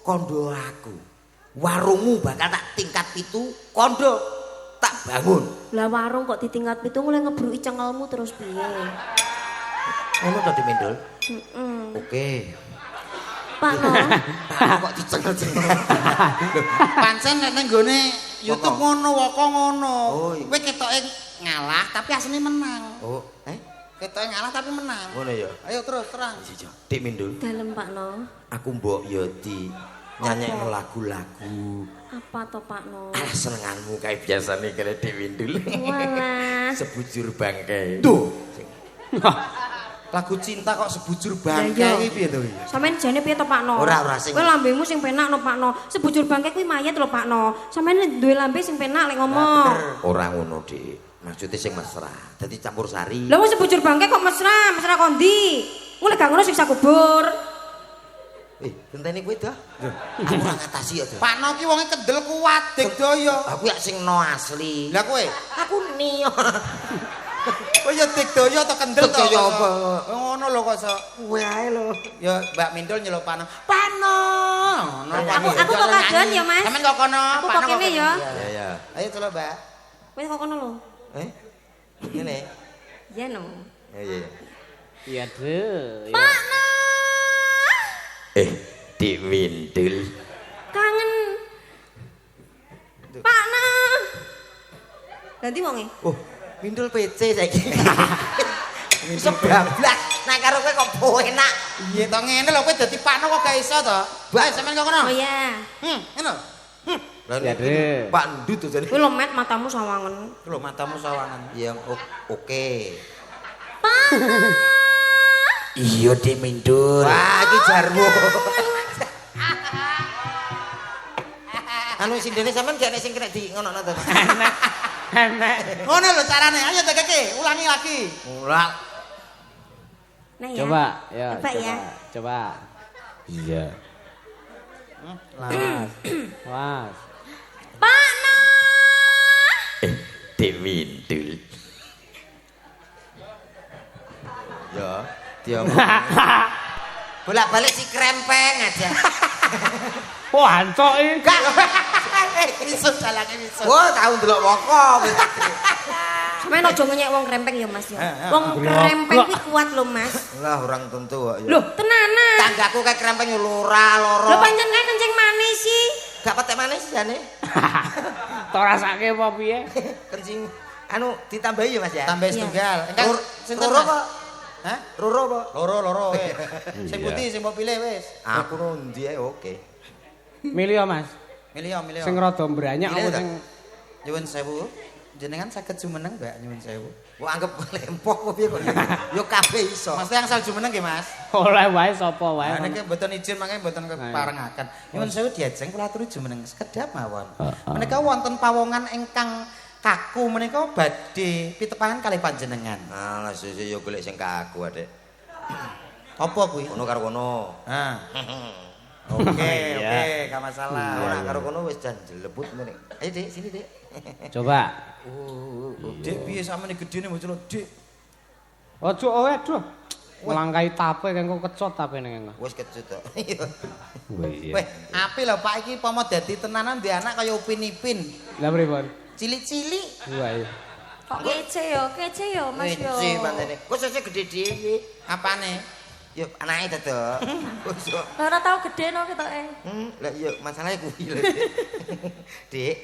kondo aku? Warungmu bakal tak tingkat 7, kondo tak bangun. Lah warung kok ditingkat 7 mulai ngebruki cengelmu terus piye? Ngono to Dimindul? Heeh. Oke. Pak No. Pak kok dicengel-cengel. Pancen nek nang gone YouTube ngono woko ngono. Oh, iya. Kowe ketoke ngalah tapi asline menang. Oh, Ketoke ngalah tapi menang. ngono ya. Ayo terus terang. Dik Mindul, Dalem Pak No. aku mbok ya di nyanyekno lagu-lagu. Apa to Pak No? Ah, senenganmu kae biasane kene Dik Mindul. Walah. Sebujur bangkai. Tuh. Lagu cinta kok sebujur bangkai iki piye to iki? Sampeyan jane piye to Pak No? Ora sing. Kowe lambemu sing penak no Pak No. Sebujur bangke kuwi mayat lho Pak No. Sampeyan duwe lambe sing penak lek ngomong. Ora ngono, Dik. Maksudnya sing mesra. Dadi campur sari. Lah wong sebujur bangke kok mesra kondi? Mulai gak ngono siksa kubur. Genteni kowe dah. Aku ora ngatasi ya, Dah. Pak No ki wonge kendel kuat digdaya. Aku ya sing no asli. Lah kowe? Aku nio. Kowe ya digdaya atau kendel to? Digdaya apa? Ngono lho kok sok. Kowe ae lho. Ya Mbak Mindul nyeluk Pak No. Pak No. Aku kok kagean ya, Mas. Sampeyan kok kono, Aku Pak kok No. kene ya. Ya. Ayo celuk, Mbak. Kowe kok kono lho. Ngene. Ya no. Ya. Iya, Dre. Pak No. Dik Mindul. Kangen. Pak No. Ganti wonge. Oh, Mindul PC saiki. Sebablas. Nek karo kowe kok enak. Iya to ngene lho kowe dadi Pak No kok gak iso to? Mbak sampeyan kok kono. Oh iya. Ngono. Ya, Dre. Pak Ndut to jane. Kuwi lho Met matamu sawangen. Lho matamu sawangan. Ya oke. Pak. Iya Dik Mindul. Wah, iki jarwo. Anu sindene sampean gak nek sing kena di ngono to. Enak. Ngono lho carane. Ayo tegeke, ulangi lagi. Ora. Nah ya. Coba, ya. Coba ya. Coba. Iya. Was. Pak No. Dik Mindul. Ya, dia bolak-balik si krempeng aja. Wah, hancok iki. Gak. Iso jalange iso. Wah, tau ndelok woko. Sampeyan aja ngenyek wong krempeng ya, Mas ya. Wong krempeng kuwi kuat lho, Mas. Lah orang tentu kok ya. Loh, tenanan. Tanggaku kayak krempeng yo loro. Lho pancen kae kencing manis sih. Gak petek manis jane. Tok rasake apa piye? Kencing anu ditambahi ya Mas ya. Tambah setunggal. Engkang sinten Roro Mas? kok. Hah? Roro kok. Loro weh. Sing putih sing mbok pilih wis. Aku nundi ae oke. Milih ya, Mas. Milih. Sing rada mbranyak Milih apa ta? sing Nyuwun sewu. Jenengan saged jumeneng, Mbak, nyuwun sewu. Kok anggap lempok kok piye kok. Yo kabeh iso. Mas yang asal jumeneng nggih, Mas. oleh wae sapa wae. Nah, niki mboten izin mangke mboten keparengaken. Nyuwun sewu diajeng kula aturi jumeneng sekedhap mawon. Menika wonten pawongan ingkang kaku menika badhe pitepangan kalih panjenengan. Alah sesuk yo golek sing kaku, Adik. Apa kuwi? Ono karo kono. Nah. Oke, gak masalah. Ora karo kono wis jan jelebut ngene. Ayo Dik, sini Dik. Coba. Dik piye sampeyan gedene muncul Dik? Ojo aduh. Nglangkai tape kengko kecut tape ning. Wis kecut to. Weh, apik lho Pak iki pomo dadi tenanan di anak kaya Upin Ipin. Lah pripun? Cilik-cilik. Wah iya. Kok kece yo Mas yo. Wis pantene. Kok sesuk gede dhewe. Apane? Yo anake dadok. Lah ora tau gede no ketoke. Lah iya masalahe kuwi lho. Dik,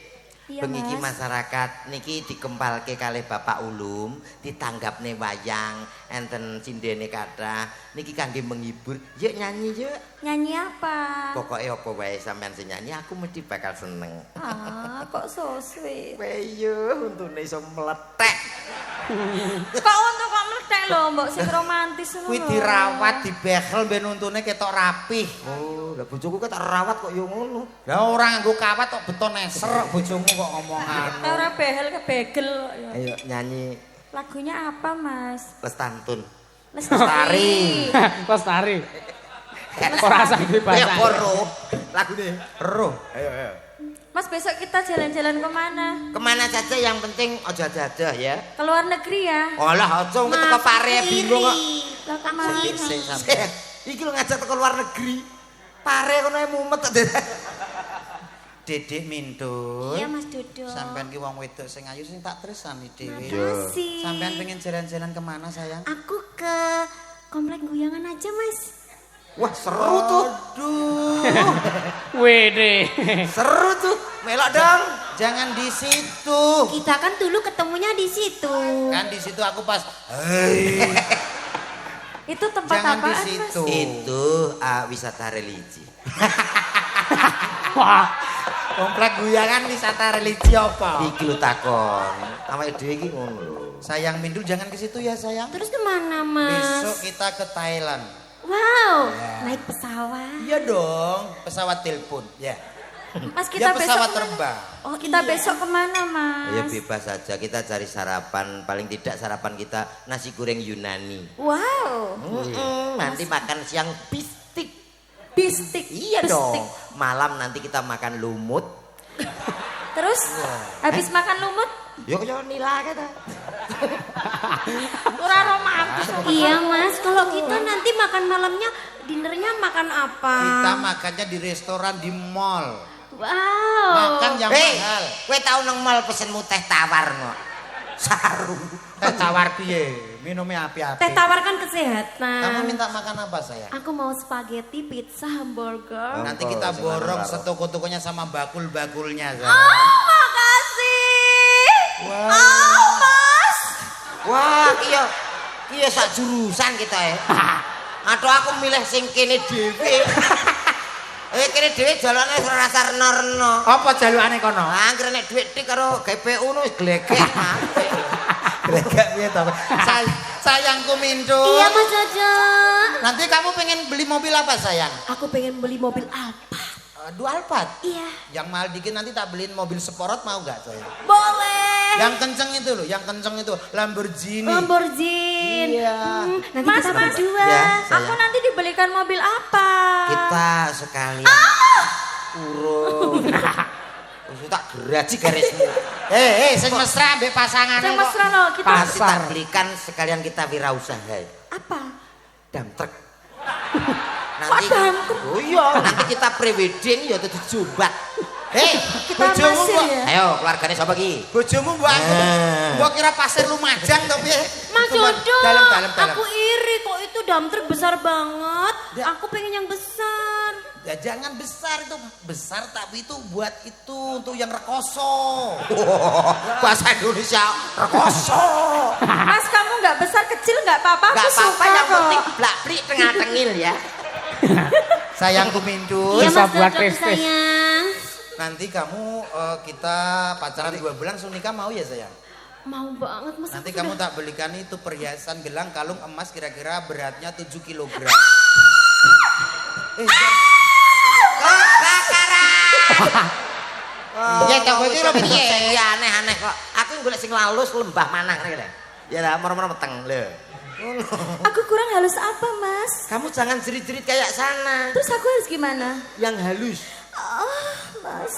Iya, bengi iki Mas. masyarakat niki dikempalke kalih Bapak Ulum, ditanggapne wayang, enten cindene kathah. Niki kangge menghibur. Yuk nyanyi yuk. Nyanyi apa? Pokoke apa wae sampean sing nyanyi aku mesti bakal seneng. Ah, kok so sweet. Weyo untune iso meletek. Kok untuk kok mlethek lho, mbok sing romantis ngono. Kuwi dirawat, dibehel ben untune ketok rapih. Oh, lah bojoku kok tak rawat kok yo ngono. Lah ora nganggo kawat kok beton neser bojomu kok ngomongan. Ora behel kebegel kok ya. Ayo nyanyi Lagunya apa, Mas? Lestantun. Lestari. Lestari. Ora sakit Ya bahasa. poro. Lagune. Ero. Ayo. Mas besok kita jalan-jalan kemana? Kemana saja yang penting ojo ada ya. Ke luar negeri ya? Olah ojo teko pare bingung kok. Lah kemana? Sing sampe. Iki lho ngajak teko luar negeri. Pare kono ae mumet kok. Dedek Mindul. Iya, Mas Dodo. Sampean ki wong wedok sing ayu sing tak tresani dhewe. Makasih. Sampean pengen jalan-jalan kemana sayang? Aku ke komplek Guyangan aja, Mas. Wah, seru tuh. Aduh. Wede. Seru tuh. Melok dong. Jangan di situ. Kita kan dulu ketemunya di situ. Kan di situ aku pas Itu tempat jangan apaan, di Mas? situ. Itu wisata religi. Wah. Komplek Guyangan wisata religi apa? Iki lho takon. Awake dhewe iki ngono lho. Sayang Mindul jangan ke situ ya sayang. Terus kemana, Mas? Besok kita ke Thailand. Wow, naik pesawat. Iya dong, pesawat telepon. Ya. Mas kita Ya pesawat besok terbang. Oh, kita besok kemana, Mas? Ya bebas saja kita cari sarapan. Paling tidak sarapan kita nasi goreng Yunani. Wow. Nanti makan siang bistik. Bistik. Iya bistik. dong. Malam nanti kita makan lumut. Terus habis makan lumut? Ya kaya nila kita. Ora romantis. Iya Mas, kalau kita nanti makan malamnya, dinernya makan apa? Kita makannya di restoran di mall. Wow. Makan yang mahal. Kowe tau nang mall pesenmu teh tawar kok. Saru. Teh tawar piye? Minumnya api-api. Teh tawar kan kesehatan. Kamu minta makan apa saya? Aku mau spaghetti, pizza, hamburger. Nanti kita borong setoko-tokonya sama bakul-bakulnya. Oh, makasih. Wah. Oh, Mas. Wah, iya sak jurusan kita ya. Atau aku milih sing kene dhewe. Kene dhewe jalane rasa reno-reno. Apa jalukane kono? Angger nek dhuwit tik karo GPU nu wis glegek. Gak piye to. Sayangku Mindu. Iya Mas Jaja. Nanti kamu pengen beli mobil apa sayang? Aku pengen beli mobil Alphard. Dua Alphard. Iya. Yang mahal dikit nanti tak beliin mobil Sporot mau gak sayang? Boleh. Yang kenceng itu loh, yang kenceng itu Lamborghini. Lamborghini. Iya. Nanti kita berdua. Ya, aku nanti dibelikan mobil apa? Kita sekalian urung. Wis tak geraji garismu. Sing mesra mbek pasangane. Yang mesra loh kita. Pasti tak belikan sekalian kita wirausaha. Apa? Dam truk. Dam truk? Oh iya, nanti kita prewedding ya dadi jumbat. Kita bojomu masih mbok. ya. Ayo, keluargane sapa ki? Bojomu mbok aku. Mbok kira pasir Lumajang to piye? Mas Dodo, Dalam. aku iri kok itu dump truck besar banget. Aku pengen yang besar. Ya jangan besar itu, besar tapi itu buat itu untuk yang rekoso. Bahasa Indonesia rekoso. Mas kamu nggak besar kecil nggak apa-apa. Enggak aku apa-apa, suka yang kok. penting blak-blik tengah-tengil ya. Sayangku Mindu. Iya Bisa Mas buat Dodo tes-tes. sayang. Nanti kamu kita pacaran 2 bulan langsung nikah mau ya sayang? Mau banget Mas. Nanti aku kamu udah- tak belikan itu perhiasan gelang kalung emas kira-kira beratnya 7 kg. Ya tak kowe iki lho piye? Ya aneh-aneh kok. Aku golek sing lalus lembah manah ngene. Ya lah moro-moro meteng lho. Aku kurang halus apa Mas? Kamu jangan jerit-jerit kayak sana. Terus aku harus gimana? Yang halus. Oh, Mas.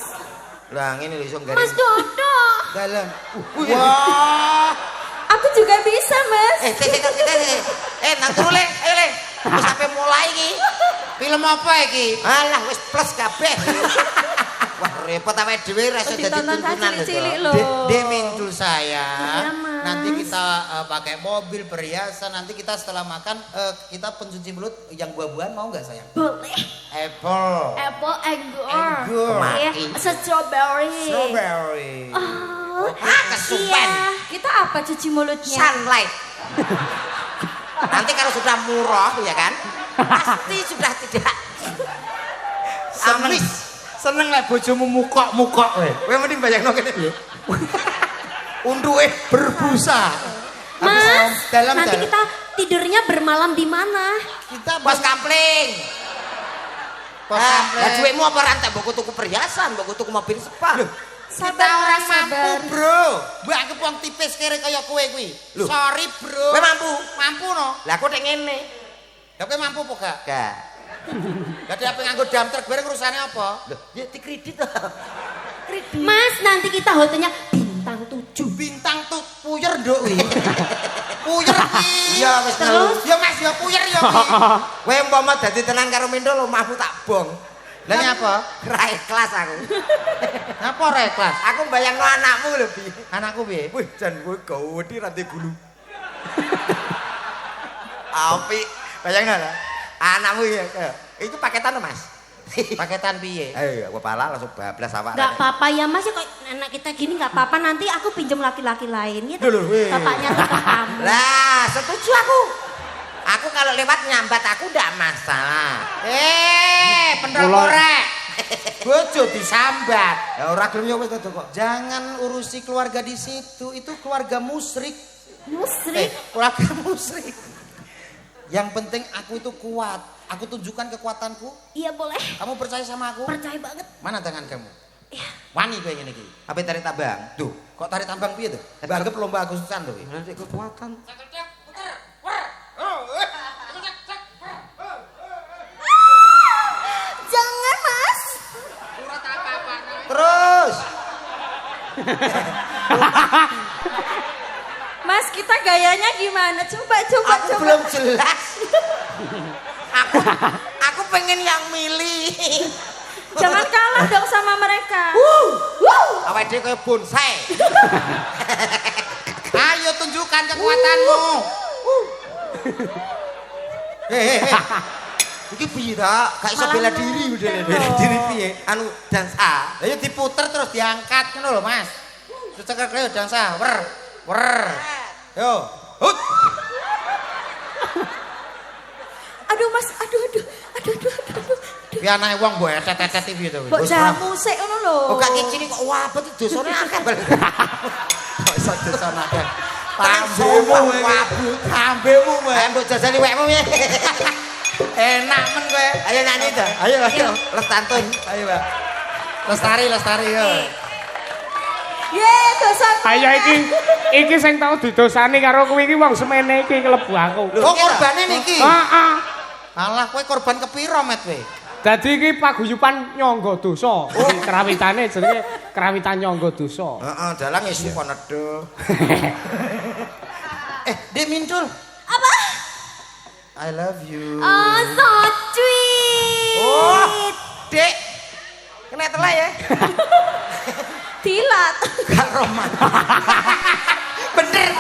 Lah ngene lho iso garing. Mas Dodo. Dalam. Wah. Aku juga bisa Mas. Nang turu le, ayo le. Wis sampe mulai iki. Film apa iki? Alah wis plus kabeh. Wah repot awake dhewe ra iso dadi Ditonton tuntunan cilik-cilik lho. loh. Demintul saya. Iya, Mas. Nanti kita pakai mobil perhiasan. Nanti kita setelah makan kita pencuci mulut yang buah-buahan mau nggak sayang? Boleh. Apple. Apple anggur. Anggur. Iya, strawberry. Strawberry. Oh, kesupen. iya. Kita apa cuci mulutnya? Sunlight. Nanti kalau sudah murah ya kan, pasti sudah tidak amis. Seneng lah bojomu mukok-mukok we. Kowe mending bayangno kene piye? Unduke berbusa. Mas, dalam nanti kita tidurnya bermalam di mana? kita Bos kampling. Pos Lah kampling. duitmu apa rantai mbok tuku perhiasan, mbok tuku mobil spa. Kita orang Mas, mampu, sabar. Bro. Mbak aku wong tipis kere kaya kowe kuwi. Loh. Sorry, Bro. Kowe mampu? Mampu no. Lah kok nek ngene. Ya kowe mampu apa gak? Gak. Dadi apa nganggo dam truk bareng urusane apa? Loh, ya dikredit to. Mas, nanti kita hotelnya bintang 7. Bintang tuh puyer nduk kuwi. Puyer ki. Iya wis Terus? Ya Mas ya puyer ya ki. Kowe umpama dadi tenan karo Mindo lho mahmu tak bong. Lah ini apa? Ra ikhlas aku. Ngapa ora ikhlas? Aku bayangno anakmu lho, Bi. Anakku piye? Wih, jan kowe gawedi rantai gulu. Apik, bayangno lah. Anakmu ya. Itu paketan lho, Mas. Paketan piye? Ayo, gua pala langsung bablas awak. Gak apa-apa ya Mas, ya kok anak kita gini gak apa-apa. Nanti aku pinjam laki-laki lain ya. Loh, weh. Bapaknya nikah kamu. Lah, setuju aku. Aku kalau lewat nyambat aku ndak masalah. Pendok korek. Bojo disambat. Ya ora gelem ya wis to kok. Jangan urusi keluarga di situ. Itu keluarga musyrik. Musrik. Keluarga musyrik. Yang penting aku itu kuat. Aku tunjukkan kekuatanku. Iya boleh. Kamu percaya sama aku? Percaya banget. Mana tangan kamu? Iya. Wani kowe ngene iki. Apa tarik tabang? Tuh, kok tarik tambang piye tuh? Banggep lomba Agustusan tuh. Nanti kekuatan. Mas, kita gayanya gimana? Coba. Aku belum jelas. Aku pengen yang milih. Jangan kalah dong sama mereka. Awake dhewe kaya bonsai. Ayo tunjukkan kekuatanmu. Iki piye ta? Gak iso bela diri udah. Bela diri piye? Anu dansa. Ayo diputer terus diangkat ngono lho, Mas. Terus cekel yo dansa. Wer. Yo. Hut. Aduh, Mas. Aduh. Ki anake wong mbok etet-etet piye to? Mbok jamu sik ngono lho. Oh gak kicini kok wabet dosane akeh. Kok iso dosane akeh. Pambemu wabut. Ambemu wae. Ayo mbok jajani wekmu ya. Enak men kowe. Ayo nyanyi to. Ayo. Les tantun. Ayo, Mbak. Lestari yo. Ye, dosa. Ayo iki sing tau didosani karo kowe iki wong semene iki klebu aku. Oh, korbane niki. Heeh. Alah kowe korban kepiro, Met kowe? Dadi iki paguyuban nyangga dosa. Iki krawitane jenenge krawitan nyangga dosa. Heeh, dalang isu konedo. Dek Mintul. Apa? I love you. Oh, so sweet. Oh, Dek. Kena telai ya. Dilat. Gak roman. Bener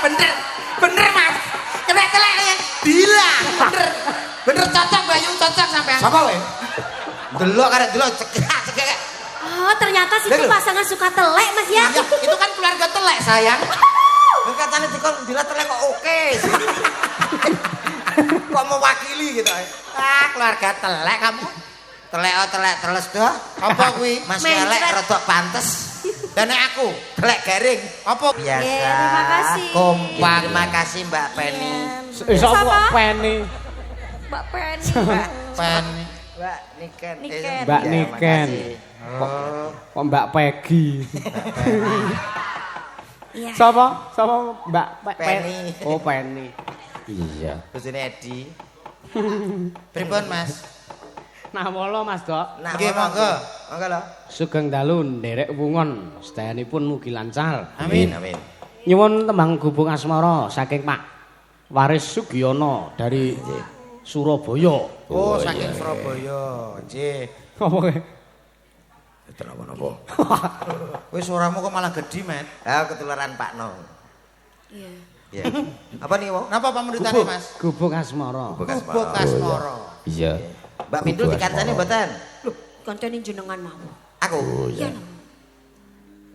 Mas. Kena telai ya. Dila. Bener cocok Bayu, cocok sampean. Sapa kowe? Delok karek delok cekek. Oh, ternyata situ pasangan suka telek, Mas ya. Iya, itu kan keluarga telek, sayang. Katanya dikon dilat telai kok oke. Kok mewakili gitu. Keluarga telek kamu. Telek teles dah. Apa kuwi? Mas elek rada pantes. Dan aku Telek garing. apa? Biasa. Terima kasih. Kompak. Terima kasih Mbak Penny. Iso kok peni. Mbak Penny. Pen. Mbak Niken. Niken. Mbak Ya, Niken. makasih. Kok Mbak Peggy. Iya. Sapa Mbak Penny. Oh, Penny. Iya. Bojone Edi. Pripun, Mas? Nah, molo Mas Dok. Nah, Nggih, monggo. Monggo lho. Sugeng dalu nderek wungon, sedayanipun mugi lancar. Amin. Nyuwun tembang gubung asmara saking Pak Waris Sugiyono dari Surabaya. Oh, saking Surabaya. Nggih. Apa kowe? Kenapa-napa? Kowe suaramu kok malah gedhi, Met. Ah, ketularan Pak No. Iya. Iya. Apa nih, Wong? Napa pamrentane, Mas? Gubung asmara. Gubuk Asmara. Iya. Mbak Mindul dikancani mboten? Loh, kancane jenengan mau. Aku. Iya, Nam.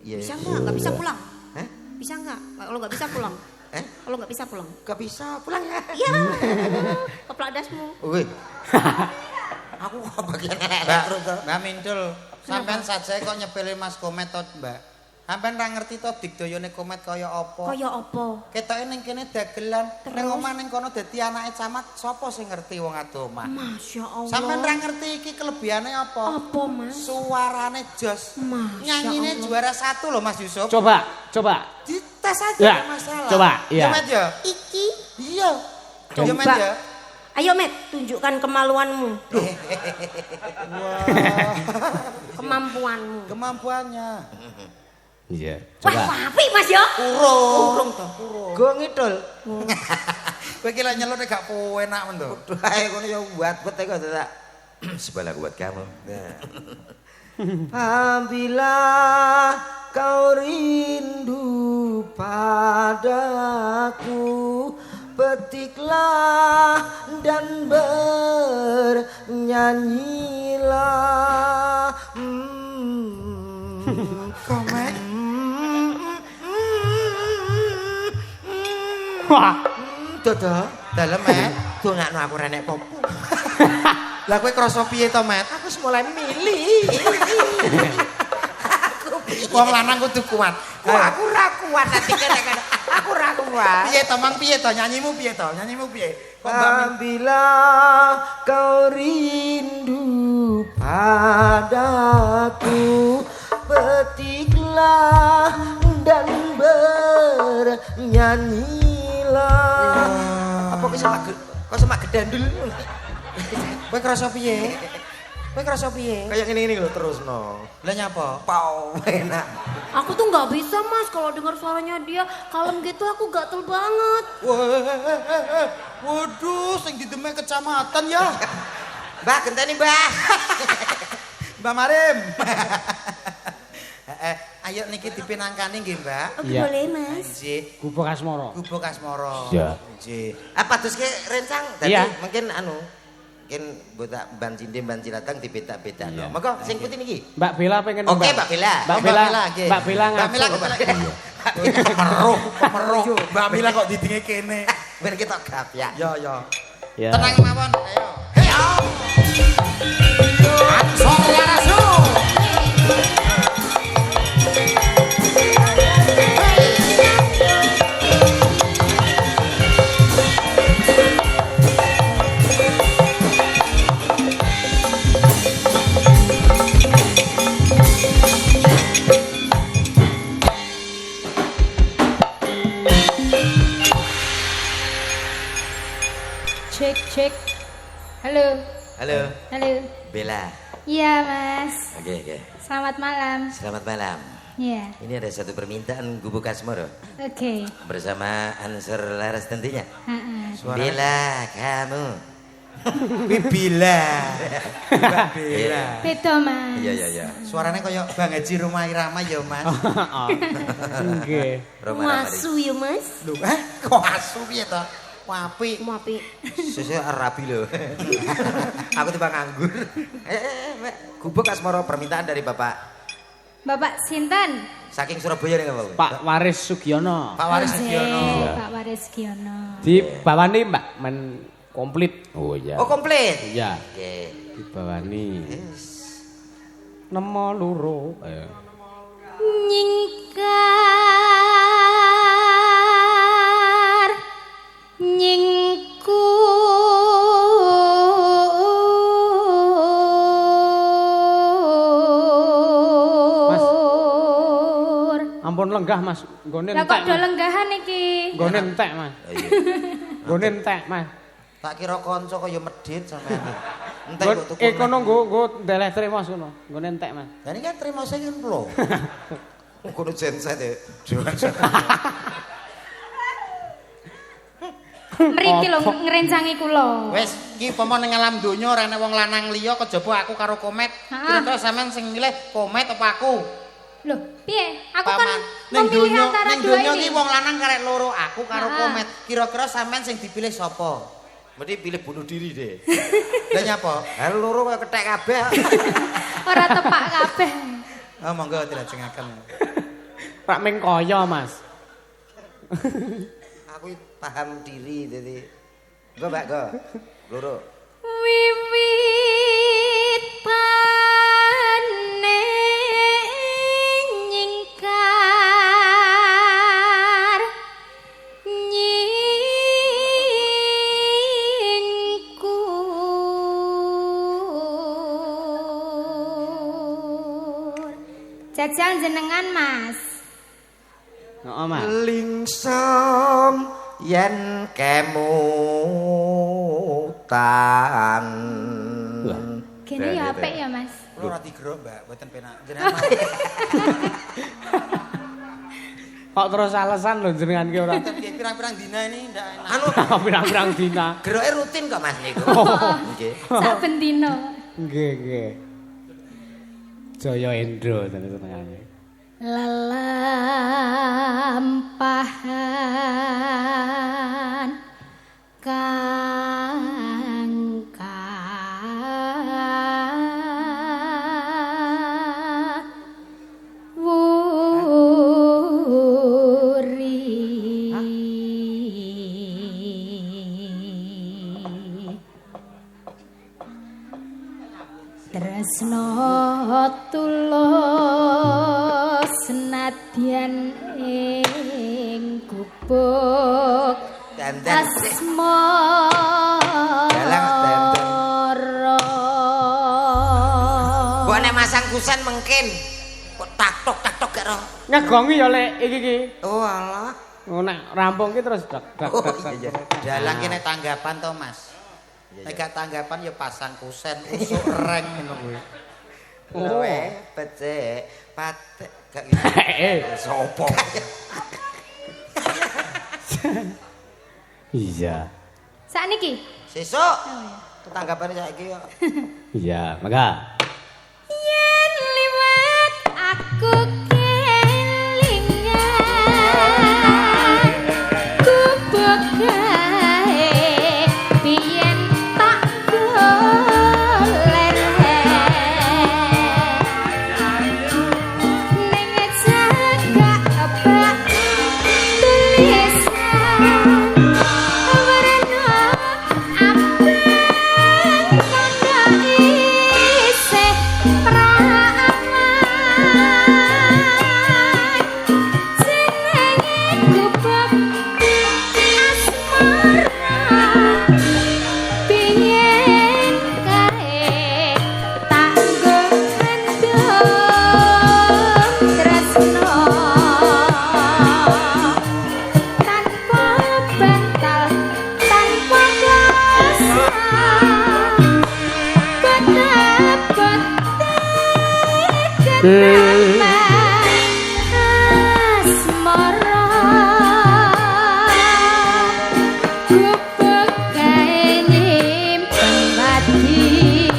Iya. Bisa enggak? Enggak bisa pulang. Hah? Bisa enggak? Kalau enggak bisa pulang. Kalau enggak bisa pulang. Gak bisa pulang ya. Iya. Keplak dasmu. Wih. Aku kok bagian elek Mbak, terus to. Mbak Mintul, sampean saja kok nyepele Mas Komet to, Mbak. Sampean ra ngerti to digdayane Komet kaya apa? Kaya apa? Ketoke ning kene dagelan, Terus? ning omah ning kono dadi anake camat, sapa sing ngerti wong ado omah? Masya Allah. Sampean ra ngerti iki kelebihane apa? Apa, Mas? Suarane jos. Masya Nyanyine Allah. juara 1 loh Mas Yusuf. Coba. Dites aja Ya, nggak masalah. coba, ya. Ya, Met ya. Iki. Iya. Ya, Met ya. Ayo, Met, tunjukkan kemaluanmu. Kemampuanmu. Kemampuannya. Iya. Wah, apik, Mas ya. Urung. Go ngidul. Kowe iki lek nyeluk nek gak enak men to. Duh, ae ngono ya buat kok tak. Sebelah buat kamu. Apabila kau rindu padaku, petiklah dan bernyanyilah. Komet. Wah. Dodo, Dalem, Met. dongakno aku renek popo. Lah kowe krasa piye to, Met? Aku mulai milih. Wong lanang kudu kuat. Wah, aku ra kuat nanti kadang-kadang. Aku ra kuat. Piye to, Mang? Piye to? Nyanyimu piye to? Nyanyimu piye? Kok Mbak Min- Apabila kau rindu padaku, petiklah dan bernyanyilah. Apa kok sama gedandul? Kowe krasa piye? Kowe krasa piye? Kayak ngene-ngene lho terusno. Lah nyapa? Pau enak. Aku tuh nggak bisa mas kalau dengar suaranya dia kalem gitu aku gatel banget. Waduh, sing didemek kecamatan ya. Mbah, genteni Mbah. Mbak Marim. Ayo niki dipinangkani nggih, Mbak. Oke, boleh mas. Nggih. Gubuk Asmara. Gubuk Asmara. Iya. Nggih. Apa terus ke rencang? Tadi Iya. mungkin mungkin buta ban cinde ban cilatang dibeta-beta. Iya. Maka sing putih niki. Mbak Bella pengen Oke, Mbak Bella. Mbak Bella. nggih. Mbak Bella Mbak Bella ngaco. pemeruh. Mbak Mila kok didinge kene. Ben kita gap ya. Ya, ya. Ya. Tenang mawon, ayo. Ansor Warasu. Cek. Halo. Halo, Halo. Bella. Iya, Mas. Oke. Selamat malam. Selamat malam. Iya. Ini ada satu permintaan Gubuk Asmara Oke. bersama Ansor Laras tentunya. Heeh. Bella, kamu. Bibila. Mbak Bella. Beda, Mas. Iya. Suaranya kayak Bang Haji Rumah Irama ya, Mas. Nggih. Roma Masu ya mas. Lho, kok asu piye to? Wapi. Mau api. Susu rapi loh. Aku tiba nganggur. Mbak. Gubuk Asmara permintaan dari Bapak Bapak Sinten? saking Surabaya nih Bapak. Pak Waris Sugiono. Pak Waris Sugiono. Pak Waris Giono. Di bawani Mbak men komplit. Oh iya. Oh komplit. Iya. Oke. Di bawani. Nemo loro. Ayo. Nyingkar nyingkur. Ampun lenggah Mas. Nggone Lah kok entek. do Mas. lenggahan iki? Nggone entek Mas. Oh, iya. Nggone entek Mas. Tak kira kanca kaya medhit sampean. Entek kok tuku. Kono nggo ndeleh trimo kono. Nggone entek Mas. Lah ini kan terima saya kan lho. Kudu genset ya. Mriki lho ngrencangi kula. Wes, iki upama ning alam donya ora ana wong lanang liya kejaba aku karo Komet. Kira-kira sampean sing milih Komet apa aku? Loh, piye? Aku kan ning memilih donya antara ning dua donya ini. iki wong lanang karek loro, aku karo Komet. Kira-kira sampean sing dipilih sapa? Mesti pilih bunuh diri deh. Lah nyapa? Hal loro kaya kethek kabeh. Ora tepak kabeh. Oh monggo dilajengaken. Rak ming kaya Mas. Aku paham diri jadi. Go Mbak, go. Loro. Wiwit pane nyingkar nyingkur. Jajal jenengan Mas. Heeh Mas. Lingsom yen kemutan. Gini ya apik ya Mas. Kula ora digerok, Mbak, mboten penak. Jenengan Kok terus alasan lho jenengan ki ora. nggih pirang-pirang dina ini ndak enak. Anu Pirang-pirang dina. geroke rutin kok Mas niku. Nggih. Saben dina. Nggih. Jaya Endro senengane. Lelampahan tresno tulus senadyan ing gubuk Dandan sik. asmara. Kok nek masang kusen mungkin kok tak tok gak roh. Ngegongi ya lek iki ki. Oh alah. Oh nek rampung ki terus dak. Oh iya. Dalang kene tanggapan to, Mas. Nek gak tanggapan ya pasang kusen usuk reng ngono kuwi. Oh, becek, patek gak gitu. Sopo? Iya. Sakniki. Sesuk. Tetanggapane saiki kok. Iya, maka. Yen liwat aku kelingan gubuk gawe biyen tak goler ning jagak abak tulisan warna abang kandha isih prawan jenenge gubuk asmara biyen kae tak gendong tresno tanpa bantal tanpa kuasa betapa kenapa asmara gubuk kae nyimpen pati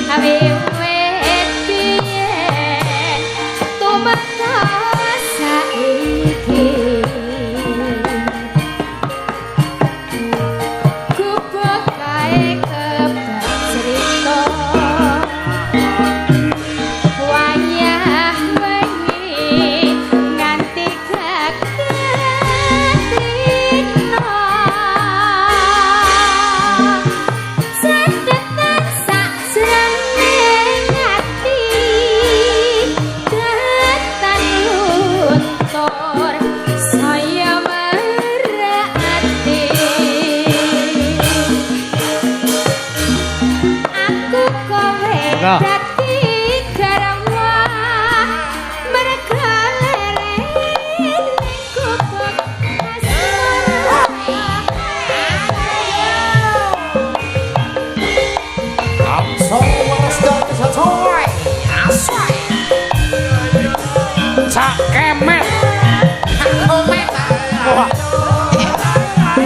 awet biyen tumekas saiki gubuk kae kebak cerita wayah wengi nganti gagrino sedetan sajroning ati datan luntur saya merati aku kowe dadi garwa merga lereng gubuk asmara Cak kemet.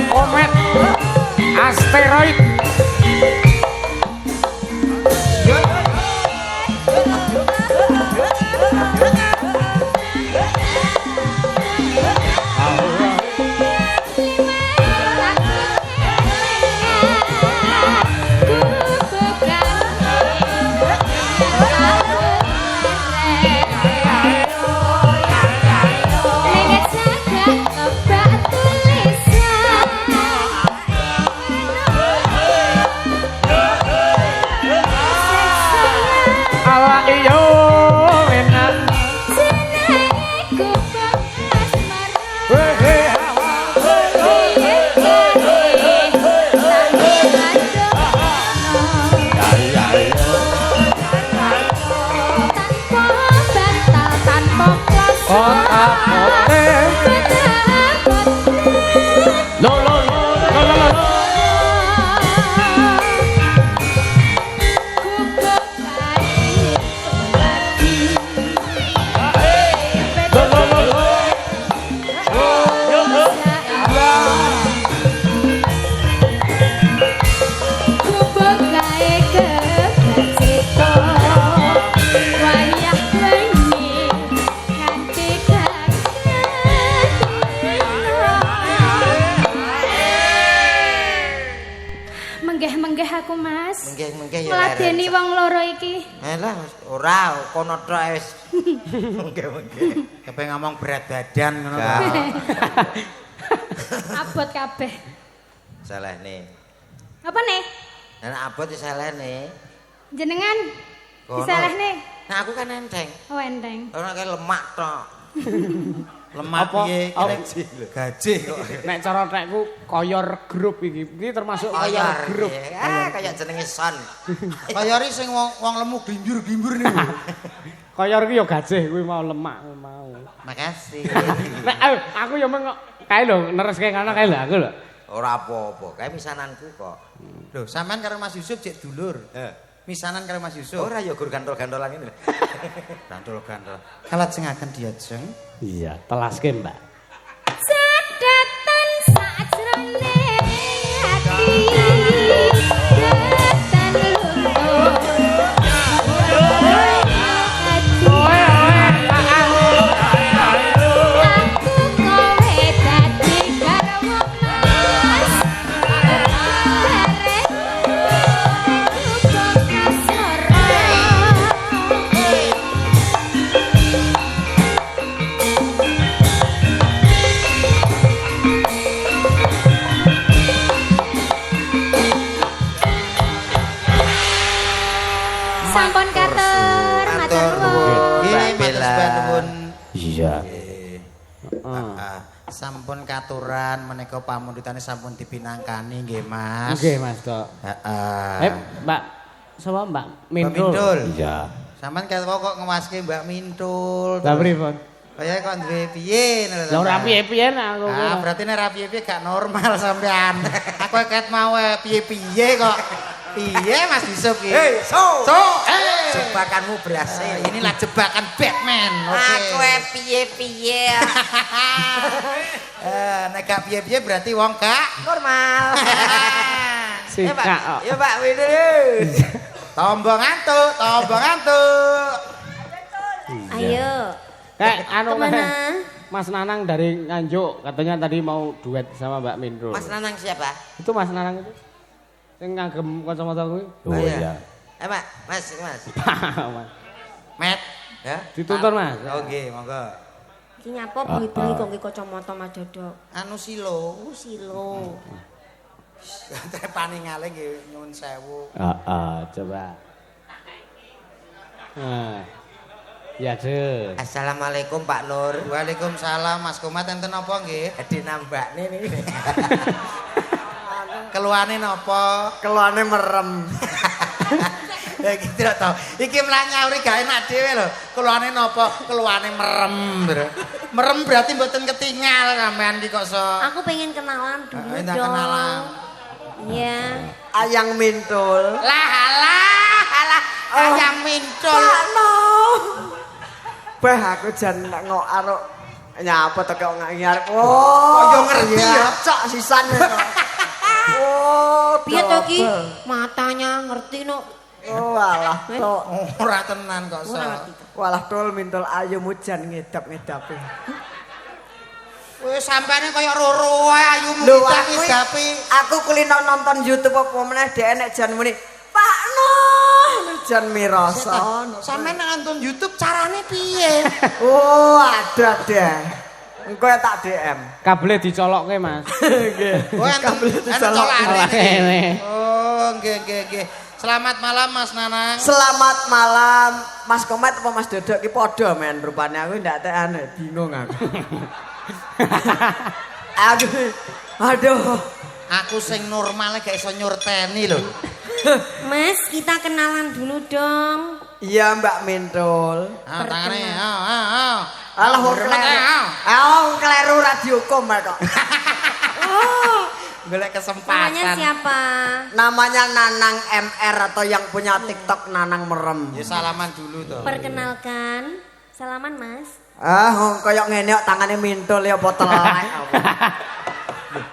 Komet. Asteroid. Ala iyo enak. Menggeh aku Mas. Menggeh ya. Meladeni wong loro iki. Lah ora kono tok wis. Menggeh. Kepe ngomong berat badan ngono to. Abot kabeh. Salehne. Apa nih? Nek abot iki salehne. Jenengan disalahne. Nah aku kan enteng. Oh enteng. Ora kaya lemak tok. Lemak piye gaji kok. Nek cara tekku koyor grup iki. Iki termasuk koyor grup. Kayak jenenge son. Koyori sing wong lemu glimbur-glimbur niku. Koyor iki ya gajih kuwi mau lemak mau. Makasih. Nek aku ya meng kae lho nereske kana kae lho aku lho. Ora apa-apa, kae misananku kok. Lho, sampean karo Mas Yusuf cek dulur. Misanan karo Mas Yusuf. Ora ya gur gantol-gantolan ini. Gantol-gantol. Kalajengaken diajeng. Iya, telaske, Mbak. Sedatan sajrone ati. Sampun katur, matur nuwun. Nggih, matur nuwun. Iya. Sampun katuran menika pamundhutane sampun dipinangkani nggih, Mas. Nggih, Mas, Tok. Heeh. Mbak, sapa Mbak Mintul. Mintul? Iya. Sampeyan kok ngewaske Mbak Mintul. Lah pripun? Kaya kok duwe piye ngono Lah ora piye-piye aku. berarti nek ora piye-piye gak normal sampean. Aku ket mau piye-piye kok. Piye Mas Yusuf iki? Hei, so. Hey. Jebakanmu berhasil. Inilah jebakan Batman. Oke. Aku piye-piye. Nek gak piye-piye berarti wong gak Normal. Sikak kok. Ya Pak Windu. Tombong ngantuk. Ayo. Kayak anu Kemana? Mas Nanang dari Nganjuk katanya tadi mau duet sama Mbak Mintul. Mas Nanang siapa? Itu Mas Nanang itu. Sing ngagem kacamata kuwi. Oh iya. Pak, Mas. Met. Ya. Dituntun, Mas. Oh nggih, monggo. Iki nyapa bengi-bengi kok nggih kacamata Mas Dodok. Anu silo. Oh, silo. Trepane ngale nggih nyuwun sewu. Coba. Nah. Ya, De. Assalamualaikum Pak Nur. Waalaikumsalam Mas Kumat enten apa nggih? Edi nambakne niki. Keluane napa? Keluane merem. Ya gitu to. Iki mlah nyauri gak enak dhewe lho. Keluane napa? Keluane merem. Merem berarti mboten ketinggal sampean iki kok Aku pengen kenalan dulu Entah dong. kenalan. Iya. Ayang Mintul. Lah. Ayang Mintul. Bah aku jan ngok arek nyapa to kok ngarep. Kok yo ngerti ya? Cok sisan. Oh, Piye to ki? Matanya ngerti no. Oh alah tok. Ora tenan kok Walah tol Mintul ayu mujan ngedap-ngedapi. Wis sampane kaya roro ae ayumu Lho ngedap-ngedapi. aku kulino nonton YouTube apa meneh dhek nek jan muni Pak Nur jan mirasa. Sampeyan nonton YouTube carane piye? Oh, ada deh. Engko ya tak DM. Kabel dicolokke, Mas. Nggih. Oh, enten Ngene. Oh, nggih. Selamat malam Mas Nanang. Selamat malam Mas Komet apa Mas Dodok ki padha men rupane aku ndak tekan bingung aku. Aduh. Aku sing normal gak iso nyurteni lho. Mas, kita kenalan dulu dong. Iya Mbak Mintul. Tangane. Alah wong kleru radio kom kok. Golek Namanya kesempatan. siapa? Namanya Nanang MR atau yang punya TikTok Nanang Merem. Ya salaman dulu toh. Perkenalkan. Salaman, Mas. Koyok ngene kok tangane Mintul ya botol lain.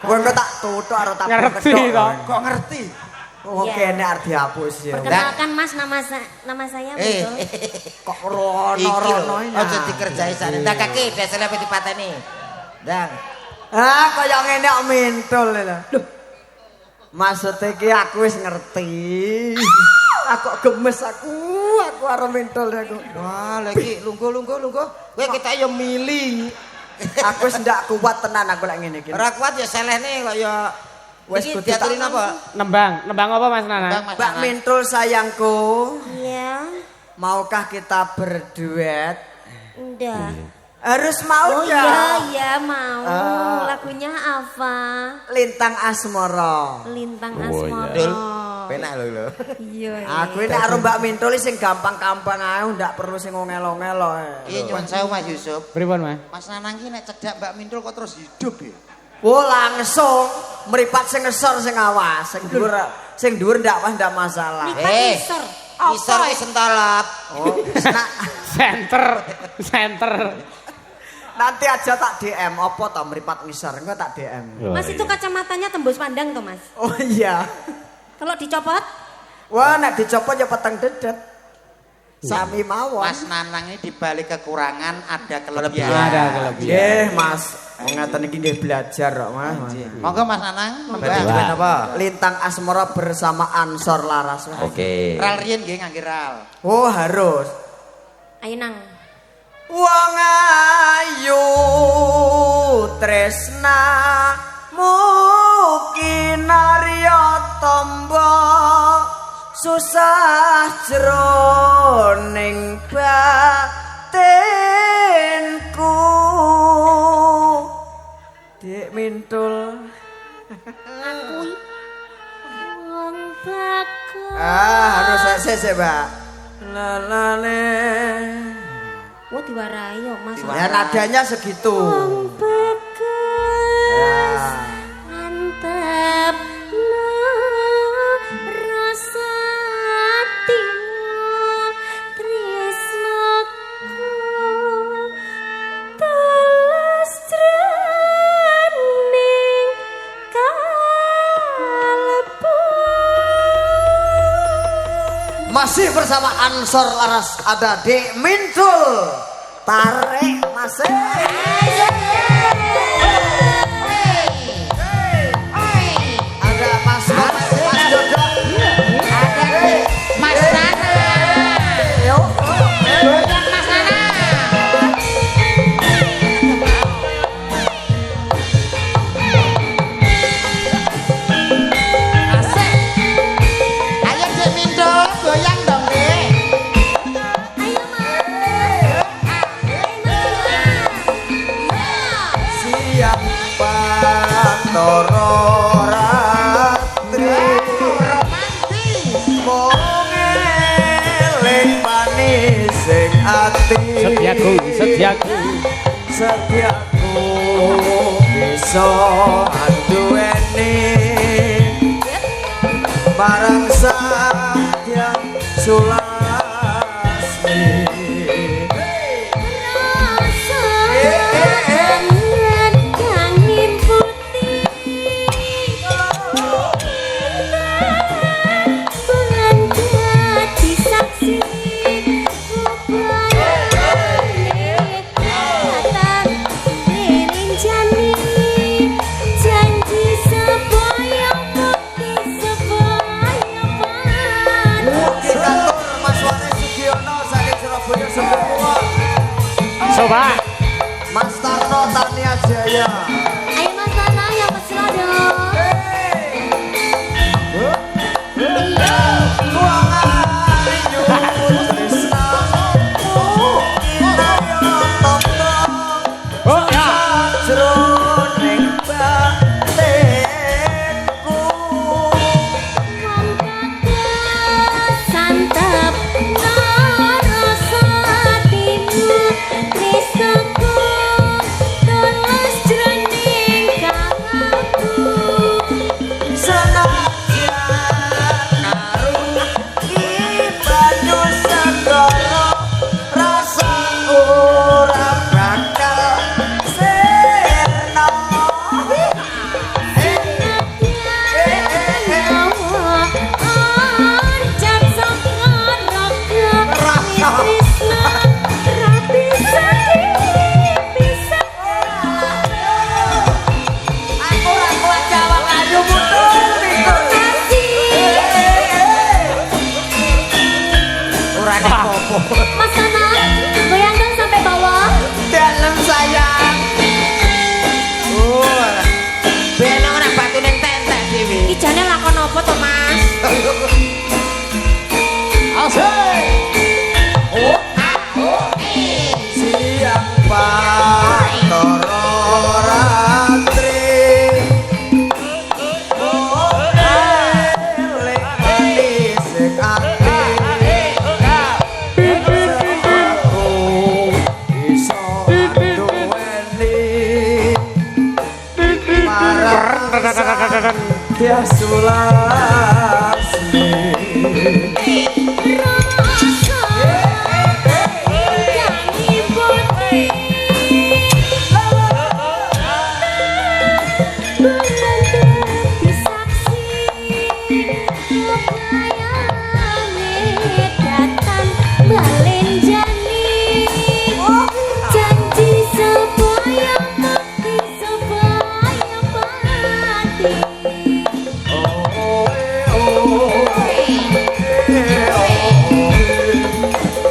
Wong tak tutuk karo tak Ngerti to. Kok ngerti? Oh kene arep dihapus ya. Perkenalkan Mas, nama saya betul. Kok Iki rono-rono lho. Aja dikerjai sakne. Ndak kaki desel apa dipateni. Ndang. Koyok ngene kok Mintul lho. Loh. Maksud iki aku wis ngerti. Aku gemes aku arep Mintul aku. Wah, lagi lungguh. Kowe kita yo mili. Aku wis ndak kuat tenan aku lek ngene iki. Ora kuat ya selehne kok ya Wes iki kudu diaturin tak- apa? Nembang apa Mas Nanang? Mbak Mintul sayangku, Iya. maukah kita berduet? Udah. Harus mau Oh ya. iya mau. Lagunya apa? Lintang Asmara. Lintang Oh, iya. Asmara. Penak lho. Iya. Aku ini karo Mbak Mintul sing gampang-gampang ae ndak perlu sing ngelo-ngelo. Iya nyuwun sewu Mas Yusuf. Pripun, Mas? Mas Nanang ki nek cedak Mbak Mintul kok terus hidup ya. Wo langsung mripat sing ngesor sing awas, sing dhuwur ndak ndak masalah. Isor ki sentolop. Oh, Center. nanti aja tak DM apa to mripat ngisor, engko tak DM. Mas itu kacamatanya tembus pandang toh, Mas? Oh iya. Kalau dicopot? Wah, nek dicopot ya peteng dedet. Sami mawon. Mas Nanang ini dibalik kekurangan ada kelebihan. Ada kelebihan. Nggih, Mas. Ngeten iki nggih belajar kok, Mas. Monggo Mas Nanang, monggo. apa? Lintang asmara bersama Ansor Laras. Oke. Ral riyen nggih ngangge ral. Oh, harus. Ayo nang. Wong ayu tresna mukinarya tombo susah jroning batinku Dik Mintul Aku wong bagus. harus sese Mbak lalane Wah diwarai yo Mas. ya nadanya segitu Wong bagus. Mantap. Rasa atimu tresnaku balas jroning kalbu. masih bersama Ansor Laras ada Dik Mintul tarik masih ada Mas Dodo Ada Mas Nanang. yuk Mas Nanang. Asik. Ayo Dik Mintul, goyang dong, Dik. Ayo Mas. siap Toro Ratri mongeling manis sing ati Setiaku. setiaku bisa anduweni barang sayang sulasmi Mas Wane Sugiono saking Surabaya semua Coba. Mas Tarno Tania Jaya Ayo Mas Nanang yang mesra dong. Wong ayu tresnamu kinarya tombo Oh ya. jroning batinku Santap rasa hatimu tresnaku tulus jroning kalbu. senajan ngarungi banyu segara rasa ora bakal sirna Anjak saka raga tresna ra bisa dipisah. aku ora kuat jawab ayu mutul ora ada apa Mas Nanang, goyang dong sampai bawah. dalam sayang ben ora batune entek dhewe Ijane lakon apa to, Mas? siapa Toro Ratri eling manis sing ati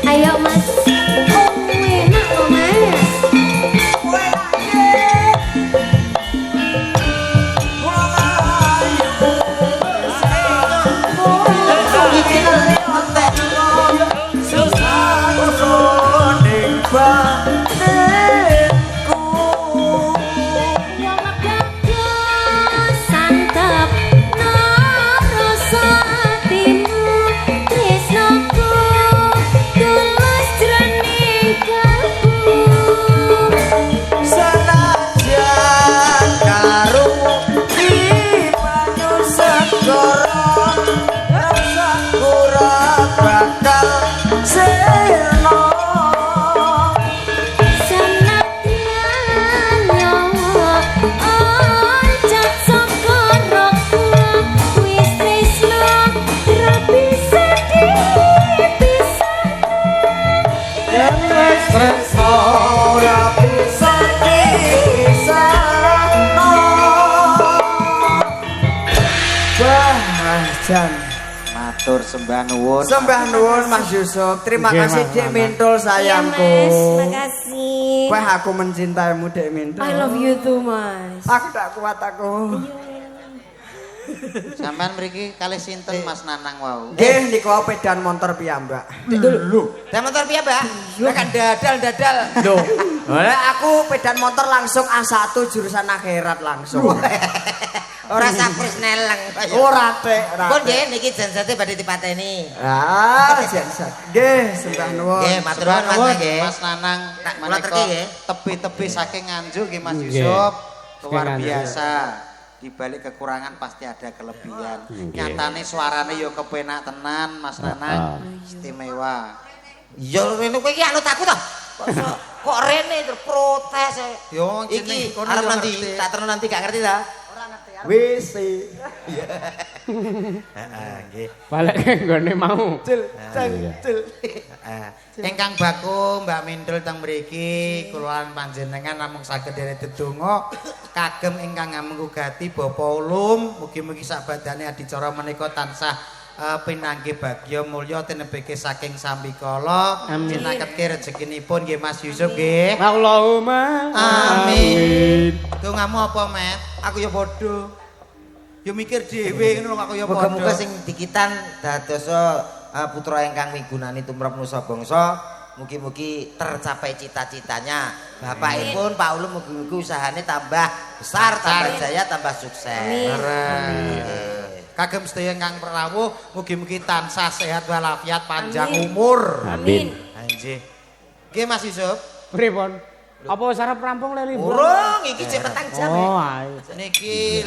Ayo Mas. Oh, enak kok Mas. Santap narasa atimu tresnaku tulus jroning kalbu Senajan karo dibanyu segara rasaku ora bakal sirna senadyan nyawa oncot saka rohku wis tresna ra bisa dipisah yen wis tresno ora bisa dipisahno wah jan Matur sembah nuwun. sembah nuwun Mas Yusuf terima Nggih, kasih Mas, Dek Mas. Mintul Iya sayangku Mas, makasih. wah aku mencintaimu Dek Mintul I love you too Mas. aku tak kuat aku Sampeyan mriki kalih sinten Mas Nanang wau? nggih niku pedan motor piyambak Dan motor piye, Mbak? Lah kan dadal. lho aku pedan motor langsung A1 jurusan akhirat langsung Ora sapris neleng. ora tek Pun nggih niki janjate badhe dipateni. ah jansan nggih sembah nuwun Nggih, matur nuwun Mas nggih. Mas Nanang Tak kula menika terki nggih. tepi-tepi saking Nganjuk nggih Mas Nggih. Yusuf Saking luar Nganjuk. biasa. Di balik kekurangan pasti ada kelebihan. Nyatane suarane yo kepenak tenan Mas Nanang. Istimewa. Ya rene kowe iki anut aku to. Kok rene terprotes. Yo Iki kono arep yo nanti, ngerti. tak terus nanti gak ngerti ta? wis Nggih. Balik ke nggone mau. cil cil Ingkang baku Mbak Mindul teng mriki kula panjenengan namung saged dherek dedonga kagem ingkang ngamungugati Bapa Ulum mugi-mugi sabadane adicara menika tansah pinanggih bagya mulya tinebeke saking sambikala Amin. cinaketke rezekinipun nggih Mas Yusuf nggih. Allahumma Amin. Dongamu apa, Met? aku ya bodoh Yo mikir dhewe ngono aku ya Muga-muga padha. sing dikitan dadosa putra ingkang migunani tumrap nusa bangsa. Mugi-mugi tercapai cita-citanya. Bapakipun Pak Ulum mugi-mugi usahane tambah besar, tambah jaya, tambah sukses. Kagem sedaya ingkang rawuh mugi-mugi tansah sehat walafiat panjang umur. Amin. Nggih. Nggih Mas Yusuf. Pripun? Apa sarep rampung le libur? Urung iki cek petang jam. Oh, ayo. Niki